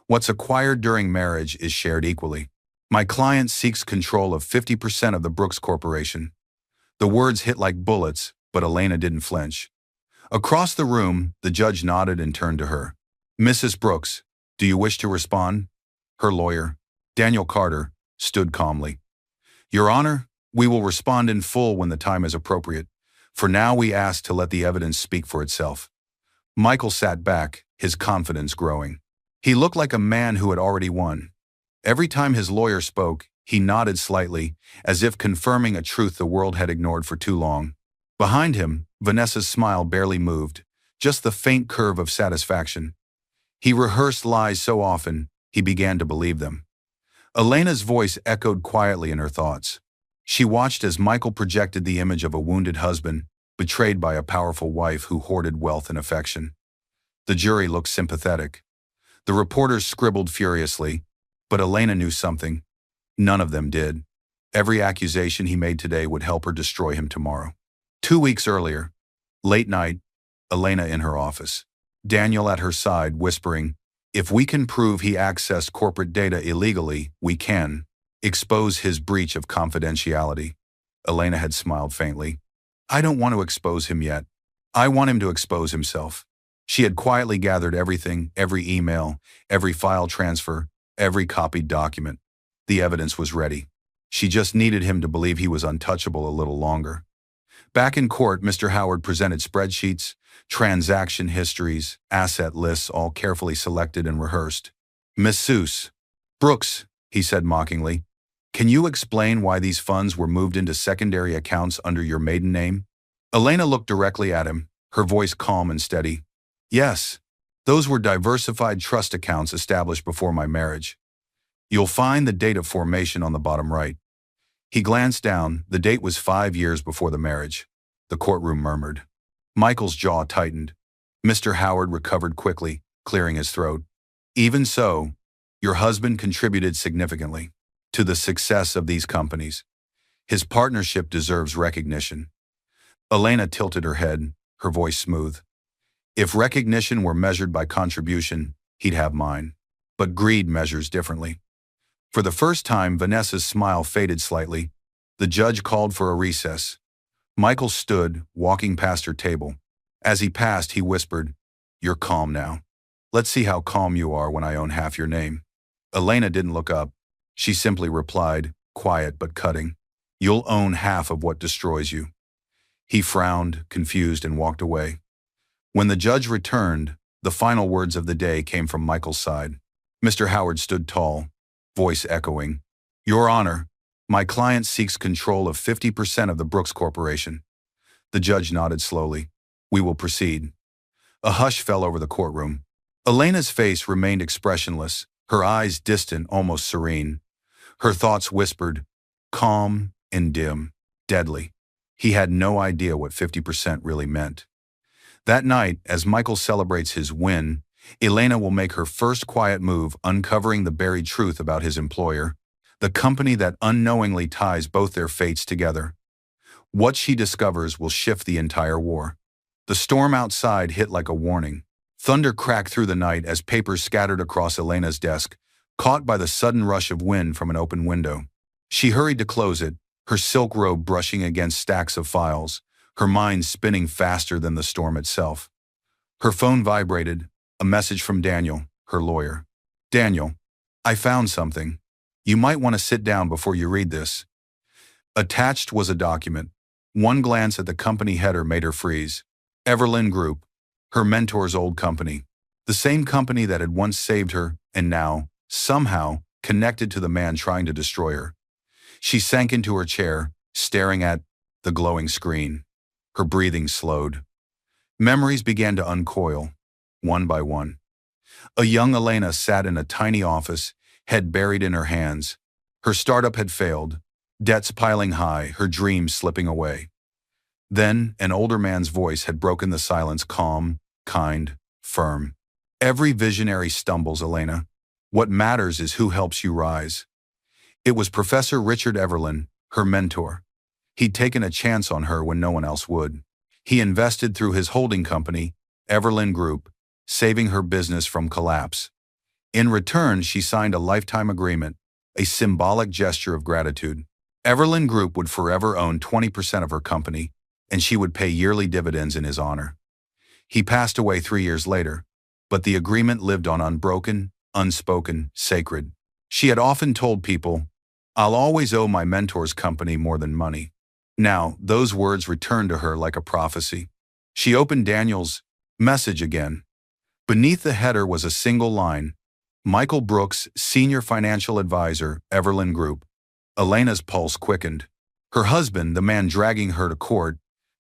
What's acquired during marriage is shared equally. My client seeks control of 50% of the Brooks Corporation." The words hit like bullets, but Elena didn't flinch. Across the room, the judge nodded and turned to her. "Mrs. Brooks, do you wish to respond?" Her lawyer, Daniel Carter, stood calmly. "Your Honor, we will respond in full when the time is appropriate. For now, we ask to let the evidence speak for itself." Michael sat back, his confidence growing. He looked like a man who had already won. Every time his lawyer spoke, he nodded slightly, as if confirming a truth the world had ignored for too long. Behind him, Vanessa's smile barely moved, just the faint curve of satisfaction. He rehearsed lies so often, he began to believe them. Elena's voice echoed quietly in her thoughts. She watched as Michael projected the image of a wounded husband, betrayed by a powerful wife who hoarded wealth and affection. The jury looked sympathetic. The reporters scribbled furiously, but Elena knew something. None of them did. Every accusation he made today would help her destroy him tomorrow. 2 weeks earlier, late night, Elena in her office. Daniel at her side, whispering, "If we can prove he accessed corporate data illegally, we can expose his breach of confidentiality." Elena had smiled faintly. "I don't want to expose him yet. I want him to expose himself." She had quietly gathered everything, every email, every file transfer, every copied document. The evidence was ready. She just needed him to believe he was untouchable a little longer. Back in court, Mr. Howard presented spreadsheets, transaction histories, asset lists, all carefully selected and rehearsed. "Miss Seuss Brooks," he said mockingly, Can you explain why these funds were moved into secondary accounts under your maiden name? Elena looked directly at him, her voice calm and steady. Yes, those were diversified trust accounts established before my marriage. You'll find the date of formation on the bottom right. He glanced down. The date was 5 years before the marriage. The courtroom murmured. Michael's jaw tightened. Mr. Howard recovered quickly, clearing his throat. Even so, your husband contributed significantly to the success of these companies. His partnership deserves recognition. Elena tilted her head, her voice smooth. If recognition were measured by contribution, he'd have mine. But greed measures differently. For the first time, Vanessa's smile faded slightly. The judge called for a recess. Michael stood, walking past her table. As he passed, he whispered, "You're calm now. Let's see how calm you are when I own half your name." Elena didn't look up. She simply replied, quiet but cutting, "You'll own half of what destroys you." He frowned, confused, and walked away. When the judge returned, the final words of the day came from Michael's side. Mr. Howard stood tall, voice echoing, "Your Honor, my client seeks control of 50% of the Brooks Corporation." The judge nodded slowly. "We will proceed." A hush fell over the courtroom. Elena's face remained expressionless, her eyes distant, almost serene. Her thoughts whispered, calm and dim, deadly. He had no idea what 50% really meant. That night, as Michael celebrates his win, Elena will make her first quiet move, uncovering the buried truth about his employer, the company that unknowingly ties both their fates together. What she discovers will shift the entire war. The storm outside hit like a warning. Thunder cracked through the night as papers scattered across Elena's desk, caught by the sudden rush of wind from an open window. She hurried to close it, her silk robe brushing against stacks of files, her mind spinning faster than the storm itself. Her phone vibrated, a message from Daniel, her lawyer. "Daniel, I found something. You might want to sit down before you read this." Attached was a document. One glance at the company header made her freeze. Everlyn Group, her mentor's old company. The same company that had once saved her and now, somehow, connected to the man trying to destroy her. She sank into her chair, staring at the glowing screen. Her breathing slowed. Memories began to uncoil, one by one. A young Elena sat in a tiny office, head buried in her hands. Her startup had failed, debts piling high, her dreams slipping away. Then, an older man's voice had broken the silence, calm, kind, firm. "Every visionary stumbles, Elena. What matters is who helps you rise." It was Professor Richard Everlyn, her mentor. He'd taken a chance on her when no one else would. He invested through his holding company, Everlyn Group, saving her business from collapse. In return, she signed a lifetime agreement, a symbolic gesture of gratitude. Everlyn Group would forever own 20% of her company, and she would pay yearly dividends in his honor. He passed away 3 years later, but the agreement lived on, unbroken, unspoken, sacred. She had often told people, "I'll always owe my mentor's company more than money." Now, those words returned to her like a prophecy. She opened Daniel's message again. Beneath the header was a single line, "Michael Brooks, Senior Financial Advisor, Everlyn Group." Elena's pulse quickened. Her husband, the man dragging her to court,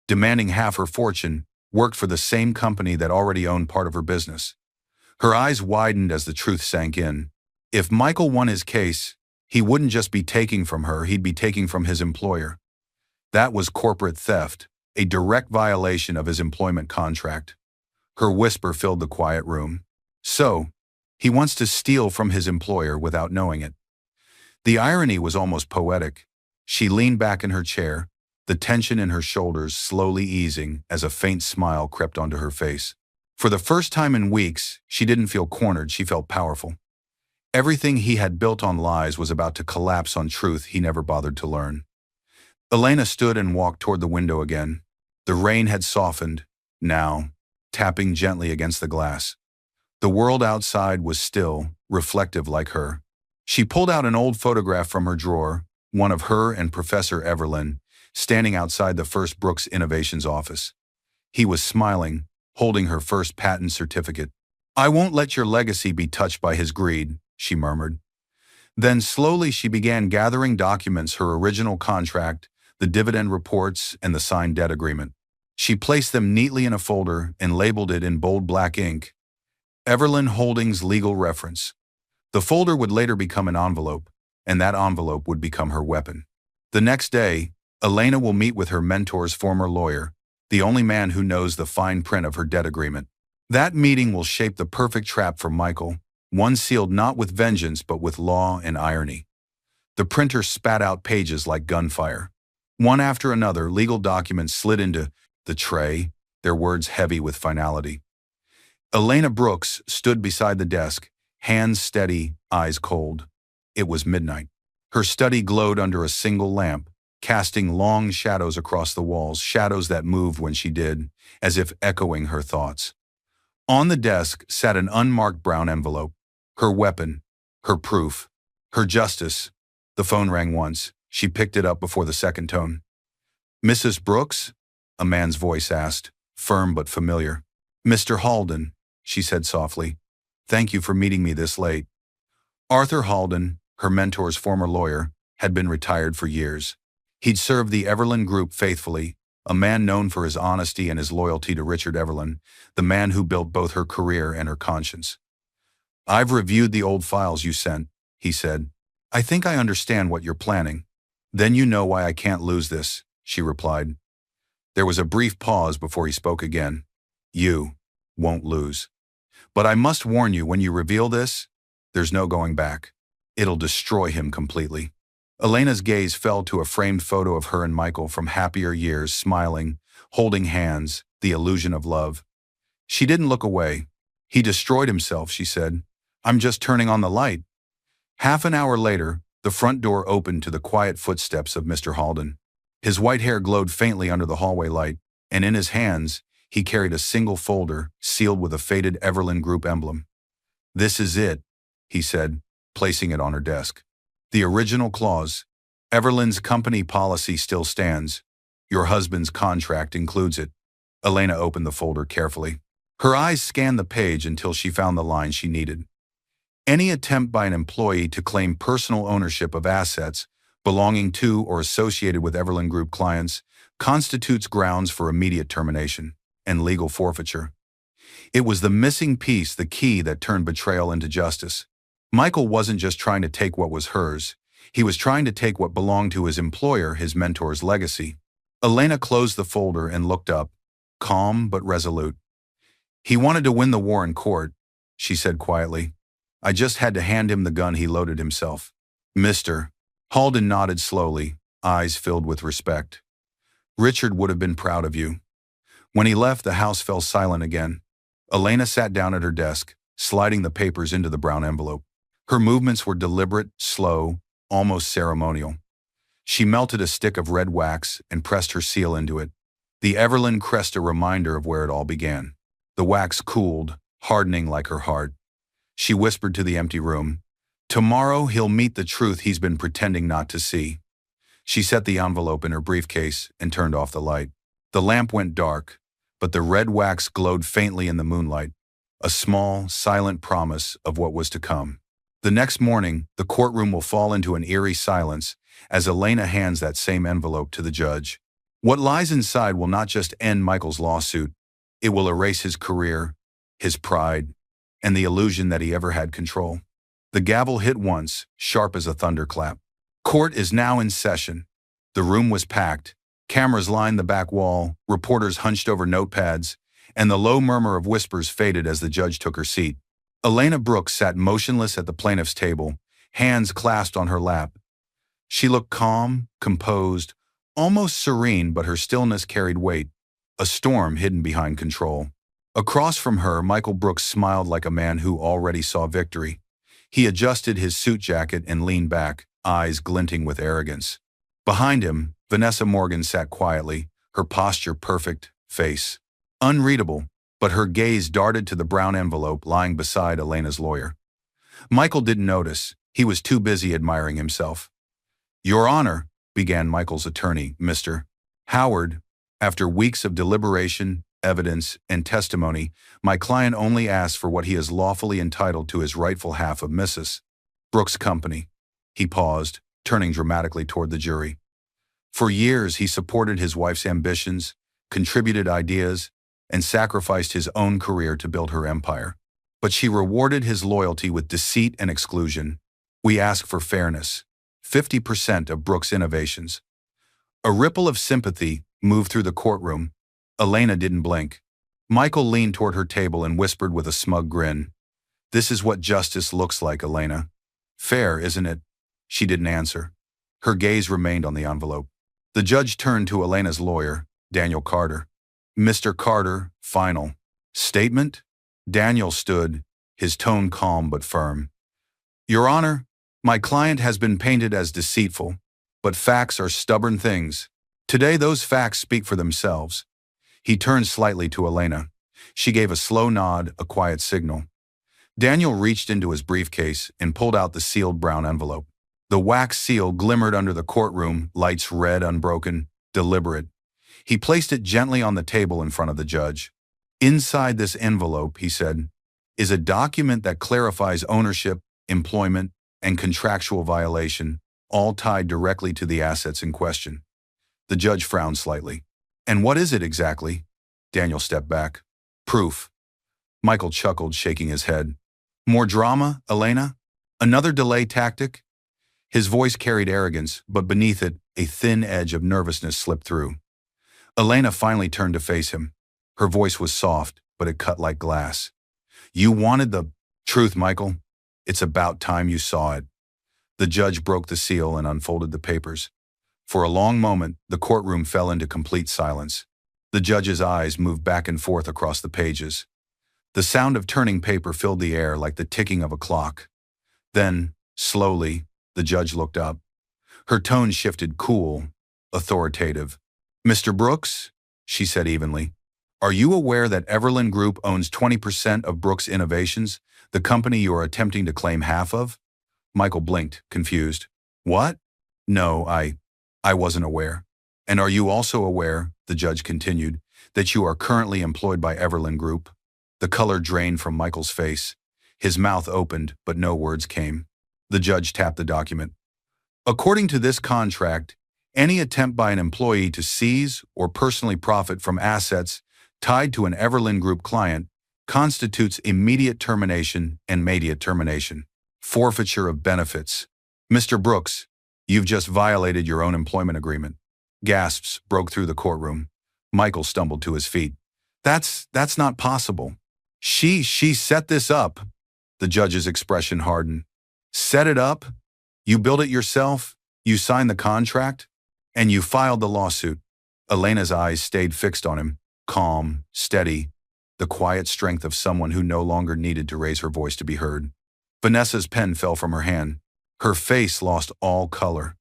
demanding half her fortune, worked for the same company that already owned part of her business. Her eyes widened as the truth sank in. If Michael won his case, he wouldn't just be taking from her, he'd be taking from his employer. That was corporate theft, a direct violation of his employment contract. Her whisper filled the quiet room. So, he wants to steal from his employer without knowing it. The irony was almost poetic. She leaned back in her chair, the tension in her shoulders slowly easing as a faint smile crept onto her face. For the first time in weeks, she didn't feel cornered, she felt powerful. Everything he had built on lies was about to collapse on truth he never bothered to learn. Elena stood and walked toward the window again. The rain had softened, now, tapping gently against the glass. The world outside was still, reflective like her. She pulled out an old photograph from her drawer, one of her and Professor Everlyn, standing outside the First Brooks Innovations office. He was smiling, holding her first patent certificate. "I won't let your legacy be touched by his greed," she murmured. Then slowly she began gathering documents: her original contract, the dividend reports, and the signed debt agreement. She placed them neatly in a folder and labeled it in bold black ink, Everlyn Holdings Legal Reference. The folder would later become an envelope, and that envelope would become her weapon. The next day, Elena will meet with her mentor's former lawyer, the only man who knows the fine print of her debt agreement. That meeting will shape the perfect trap for Michael, one sealed not with vengeance but with law and irony. The printer spat out pages like gunfire. One after another, legal documents slid into the tray, their words heavy with finality. Elena Brooks stood beside the desk, hands steady, eyes cold. It was midnight. Her study glowed under a single lamp, casting long shadows across the walls, shadows that moved when she did, as if echoing her thoughts. On the desk sat an unmarked brown envelope, her weapon, her proof, her justice. The phone rang once. She picked it up before the second tone. "Mrs. Brooks?" a man's voice asked, firm but familiar. "Mr. Halden," she said softly. "Thank you for meeting me this late." Arthur Halden, her mentor's former lawyer, had been retired for years. He'd served the Everlyn Group faithfully, a man known for his honesty and his loyalty to Richard Everlyn, the man who built both her career and her conscience. "I've reviewed the old files you sent," he said. "I think I understand what you're planning." "Then you know why I can't lose this," she replied. There was a brief pause before he spoke again. "You won't lose. But I must warn you, when you reveal this, there's no going back. It'll destroy him completely." Elena's gaze fell to a framed photo of her and Michael from happier years, smiling, holding hands, the illusion of love. She didn't look away. "He destroyed himself," she said. "I'm just turning on the light." Half an hour later, the front door opened to the quiet footsteps of Mr. Halden. His white hair glowed faintly under the hallway light, and in his hands, he carried a single folder sealed with a faded Everlyn Group emblem. "This is it," he said, placing it on her desk. "The original clause. Everlyn's company policy still stands. Your husband's contract includes it." Elena opened the folder carefully. Her eyes scanned the page until she found the line she needed. "Any attempt by an employee to claim personal ownership of assets belonging to or associated with Everlyn Group clients constitutes grounds for immediate termination and legal forfeiture." It was the missing piece, the key that turned betrayal into justice. Michael wasn't just trying to take what was hers. He was trying to take what belonged to his employer, his mentor's legacy. Elena closed the folder and looked up, calm but resolute. "He wanted to win the war in court," she said quietly. "I just had to hand him the gun he loaded himself." "Mr." Halden nodded slowly, eyes filled with respect. "Richard would have been proud of you." When he left, the house fell silent again. Elena sat down at her desk, sliding the papers into the brown envelope. Her movements were deliberate, slow, almost ceremonial. She melted a stick of red wax and pressed her seal into it, the Everlyn crest a reminder of where it all began. The wax cooled, hardening like her heart. She whispered to the empty room, "Tomorrow he'll meet the truth he's been pretending not to see." She set the envelope in her briefcase and turned off the light. The lamp went dark, but the red wax glowed faintly in the moonlight, a small, silent promise of what was to come. The next morning, the courtroom will fall into an eerie silence as Elena hands that same envelope to the judge. What lies inside will not just end Michael's lawsuit, it will erase his career, his pride, and the illusion that he ever had control. The gavel hit once, sharp as a thunderclap. Court is now in session. The room was packed. Cameras lined the back wall, reporters hunched over notepads, and the low murmur of whispers faded as the judge took her seat. Elena Brooks sat motionless at the plaintiff's table, hands clasped on her lap. She looked calm, composed, almost serene, but her stillness carried weight, a storm hidden behind control. Across from her, Michael Brooks smiled like a man who already saw victory. He adjusted his suit jacket and leaned back, eyes glinting with arrogance. Behind him, Vanessa Morgan sat quietly, her posture perfect, face unreadable, but her gaze darted to the brown envelope lying beside Elena's lawyer. Michael didn't notice. He was too busy admiring himself. "Your Honor," began Michael's attorney, Mr. Howard, "after weeks of deliberation, evidence, and testimony, my client only asks for what he is lawfully entitled to, his rightful half of Mrs. Brooks' company." He paused, turning dramatically toward the jury. For years, he supported his wife's ambitions, contributed ideas, and sacrificed his own career to build her empire. But she rewarded his loyalty with deceit and exclusion. We ask for fairness. 50% of Brooks' innovations. A ripple of sympathy moved through the courtroom. Elena didn't blink. Michael leaned toward her table and whispered with a smug grin, "This is what justice looks like, Elena. Fair, isn't it?" She didn't answer. Her gaze remained on the envelope. The judge turned to Elena's lawyer, Daniel Carter. "Mr. Carter, final statement?" Daniel stood, his tone calm but firm. "Your Honor, my client has been painted as deceitful, but facts are stubborn things. Today those facts speak for themselves." He turned slightly to Elena. She gave a slow nod, a quiet signal. Daniel reached into his briefcase and pulled out the sealed brown envelope. The wax seal glimmered under the courtroom, lights red, unbroken, deliberate. He placed it gently on the table in front of the judge. "Inside this envelope," he said, "is a document that clarifies ownership, employment, and contractual violation, all tied directly to the assets in question." The judge frowned slightly. "And what is it exactly?" Daniel stepped back. "Proof." Michael chuckled, shaking his head. "More drama, Elena? Another delay tactic?" His voice carried arrogance, but beneath it, a thin edge of nervousness slipped through. Elena finally turned to face him. Her voice was soft, but it cut like glass. "You wanted the truth, Michael. It's about time you saw it." The judge broke the seal and unfolded the papers. For a long moment, the courtroom fell into complete silence. The judge's eyes moved back and forth across the pages. The sound of turning paper filled the air like the ticking of a clock. Then, slowly, the judge looked up. Her tone shifted, cool, authoritative. "Mr. Brooks," she said evenly, "are you aware that Everlyn Group owns 20% of Brooks Innovations, the company you are attempting to claim half of?" Michael blinked, confused. "What? No, I wasn't aware." "And are you also aware," the judge continued, "that you are currently employed by Everlyn Group?" The color drained from Michael's face. His mouth opened, but no words came. The judge tapped the document. "According to this contract, any attempt by an employee to seize or personally profit from assets tied to an Everlyn Group client constitutes immediate termination and immediate termination. Forfeiture of benefits. Mr. Brooks, you've just violated your own employment agreement." Gasps broke through the courtroom. Michael stumbled to his feet. That's not possible. She set this up." The judge's expression hardened. "Set it up? You built it yourself? You signed the contract? And you filed the lawsuit?" Elena's eyes stayed fixed on him, calm, steady, the quiet strength of someone who no longer needed to raise her voice to be heard. Vanessa's pen fell from her hand. Her face lost all color.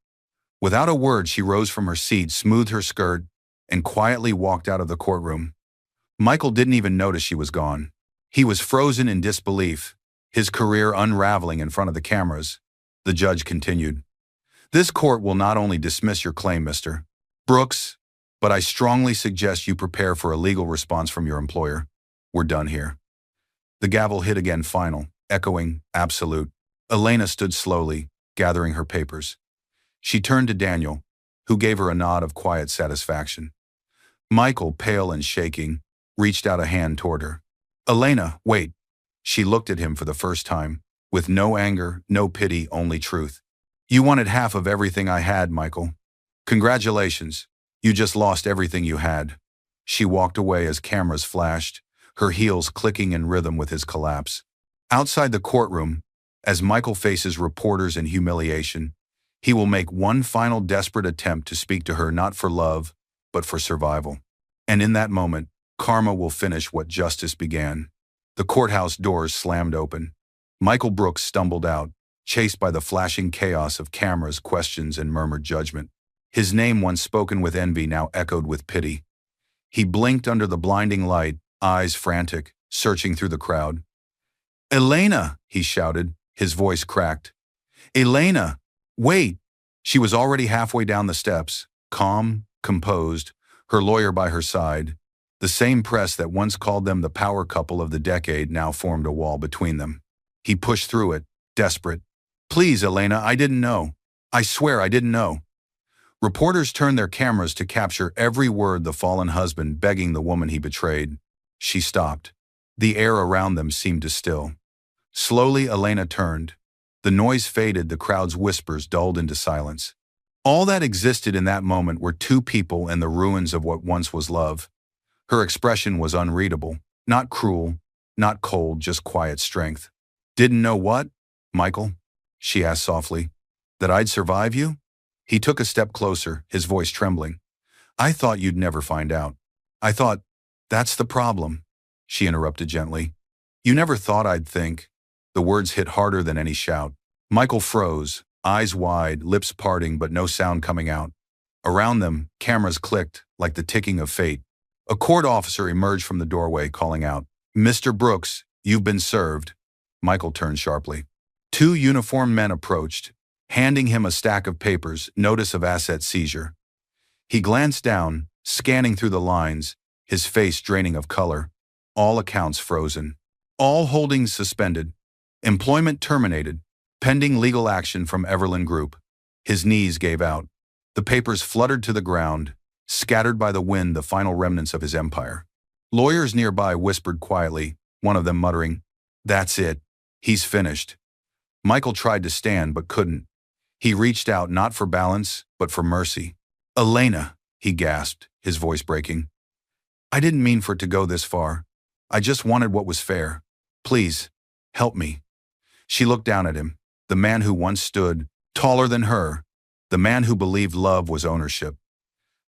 Without a word, she rose from her seat, smoothed her skirt, and quietly walked out of the courtroom. Michael didn't even notice she was gone. He was frozen in disbelief, his career unraveling in front of the cameras. The judge continued. "This court will not only dismiss your claim, Mr. Brooks, but I strongly suggest you prepare for a legal response from your employer. We're done here." The gavel hit again, final, echoing, absolute. Elena stood slowly, gathering her papers. She turned to Daniel, who gave her a nod of quiet satisfaction. Michael, pale and shaking, reached out a hand toward her. "Elena, wait." She looked at him for the first time, with no anger, no pity, only truth. "You wanted half of everything I had, Michael. Congratulations. You just lost everything you had." She walked away as cameras flashed, her heels clicking in rhythm with his collapse. Outside the courtroom, as Michael faces reporters in humiliation, he will make one final desperate attempt to speak to her not for love, but for survival. And in that moment, karma will finish what justice began. The courthouse doors slammed open. Michael Brooks stumbled out, chased by the flashing chaos of cameras, questions, and murmured judgment. His name, once spoken with envy, now echoed with pity. He blinked under the blinding light, eyes frantic, searching through the crowd. "Elena!" he shouted, his voice cracked. "Elena! Wait!" She was already halfway down the steps, calm, composed, her lawyer by her side. The same press that once called them the power couple of the decade now formed a wall between them. He pushed through it, desperate. Please, Elena, I didn't know. I swear I didn't know. Reporters turned their cameras to capture every word the fallen husband begging the woman he betrayed. She stopped. The air around them seemed to still. Slowly, Elena turned. The noise faded, the crowd's whispers dulled into silence. All that existed in that moment were two people and the ruins of what once was love. Her expression was unreadable, not cruel, not cold, just quiet strength. Didn't know what, Michael? She asked softly. That I'd survive you? He took a step closer, his voice trembling. I thought you'd never find out. I thought, that's the problem, she interrupted gently. You never thought I'd think. The words hit harder than any shout. Michael froze, eyes wide, lips parting but no sound coming out. Around them, cameras clicked, like the ticking of fate. A court officer emerged from the doorway, calling out, Mr. Brooks, you've been served. Michael turned sharply. Two uniformed men approached, handing him a stack of papers, notice of asset seizure. He glanced down, scanning through the lines, his face draining of color. All accounts frozen. All holdings suspended. Employment terminated. Pending legal action from Everland Group. His knees gave out. The papers fluttered to the ground, scattered by the wind, the final remnants of his empire. Lawyers nearby whispered quietly, one of them muttering, That's it. He's finished. Michael tried to stand but couldn't. He reached out not for balance, but for mercy. Elena, he gasped, his voice breaking. I didn't mean for it to go this far. I just wanted what was fair. Please, help me. She looked down at him, the man who once stood, taller than her, the man who believed love was ownership.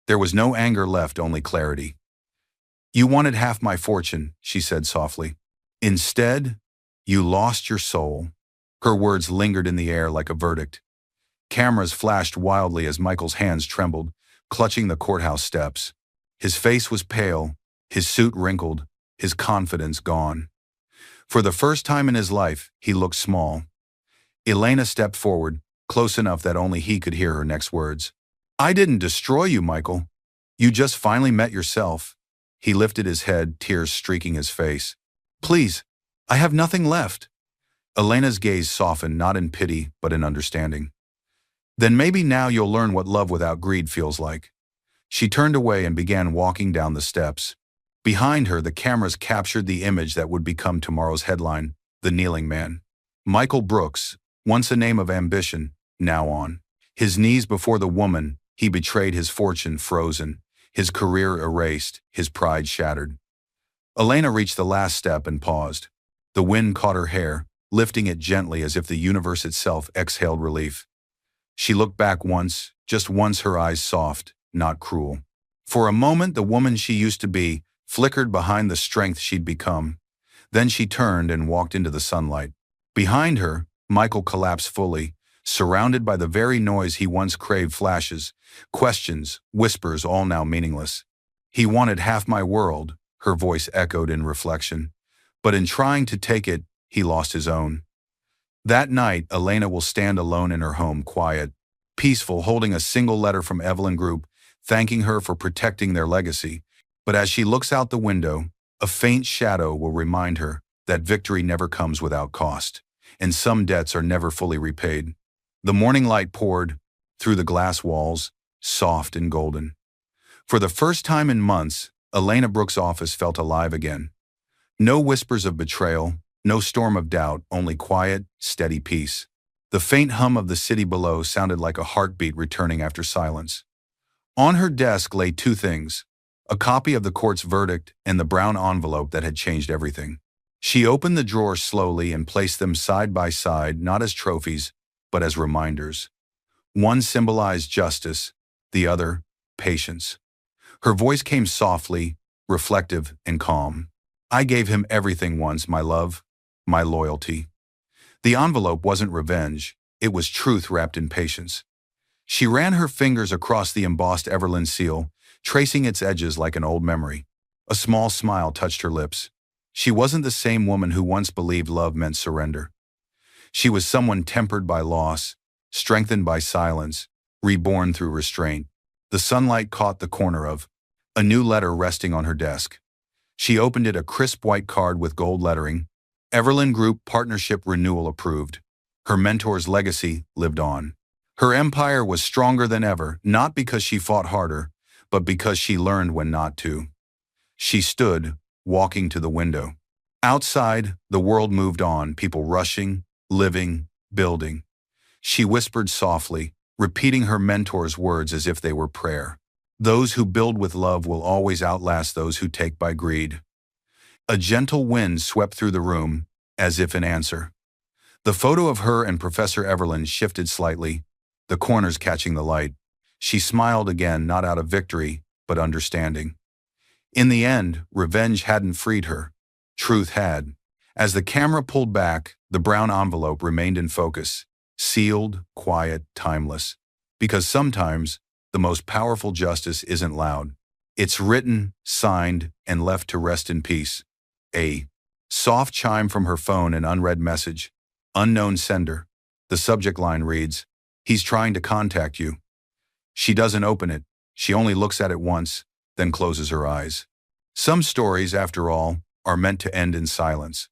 There was no anger left, only clarity. You wanted half my fortune, she said softly. Instead, you lost your soul. Her words lingered in the air like a verdict. Cameras flashed wildly as Michael's hands trembled, clutching the courthouse steps. His face was pale, his suit wrinkled, his confidence gone. For the first time in his life, he looked small. Elena stepped forward, close enough that only he could hear her next words. I didn't destroy you, Michael. You just finally met yourself. He lifted his head, tears streaking his face. Please, I have nothing left. Elena's gaze softened, not in pity, but in understanding. Then maybe now you'll learn what love without greed feels like. She turned away and began walking down the steps. Behind her, the cameras captured the image that would become tomorrow's headline, The Kneeling Man. Michael Brooks, once a name of ambition, now on his knees before the woman he betrayed, his fortune frozen, his career erased, his pride shattered. Elena reached the last step and paused. The wind caught her hair, lifting it gently as if the universe itself exhaled relief. She looked back once, just once, her eyes soft, not cruel. For a moment, the woman she used to be flickered behind the strength she'd become. Then she turned and walked into the sunlight. Behind her, Michael collapsed fully, surrounded by the very noise he once craved. Flashes, questions, whispers, all now meaningless. He wanted half my world, her voice echoed in reflection. But in trying to take it, he lost his own. That night, Elena will stand alone in her home, quiet, peaceful, holding a single letter from Everland Group, thanking her for protecting their legacy. But as she looks out the window, a faint shadow will remind her that victory never comes without cost, and some debts are never fully repaid. The morning light poured through the glass walls, soft and golden. For the first time in months, Elena Brooks' office felt alive again. No whispers of betrayal, no storm of doubt, only quiet, steady peace. The faint hum of the city below sounded like a heartbeat returning after silence. On her desk lay two things: a copy of the court's verdict and the brown envelope that had changed everything. She opened the drawer slowly and placed them side by side, not as trophies, but as reminders. One symbolized justice, the other, patience. Her voice came softly, reflective and calm. I gave him everything once, my love, my loyalty. The envelope wasn't revenge, it was truth wrapped in patience. She ran her fingers across the embossed Everland seal, tracing its edges like an old memory. A small smile touched her lips. She wasn't the same woman who once believed love meant surrender. She was someone tempered by loss, strengthened by silence, reborn through restraint. The sunlight caught the corner of a new letter resting on her desk. She opened it, a crisp white card with gold lettering. Everland Group Partnership Renewal approved. Her mentor's legacy lived on. Her empire was stronger than ever, not because she fought harder, but because she learned when not to. She stood, walking to the window. Outside, the world moved on, people rushing, living, building. She whispered softly, repeating her mentor's words as if they were prayer. Those who build with love will always outlast those who take by greed. A gentle wind swept through the room, as if in answer. The photo of her and Professor Everland shifted slightly, the corners catching the light. She smiled again, not out of victory, but understanding. In the end, revenge hadn't freed her. Truth had. As the camera pulled back, the brown envelope remained in focus, sealed, quiet, timeless. Because sometimes, the most powerful justice isn't loud. It's written, signed, and left to rest in peace. A soft chime from her phone, an unread message. Unknown sender. The subject line reads, "He's trying to contact you." She doesn't open it. She only looks at it once, then closes her eyes. Some stories, after all, are meant to end in silence.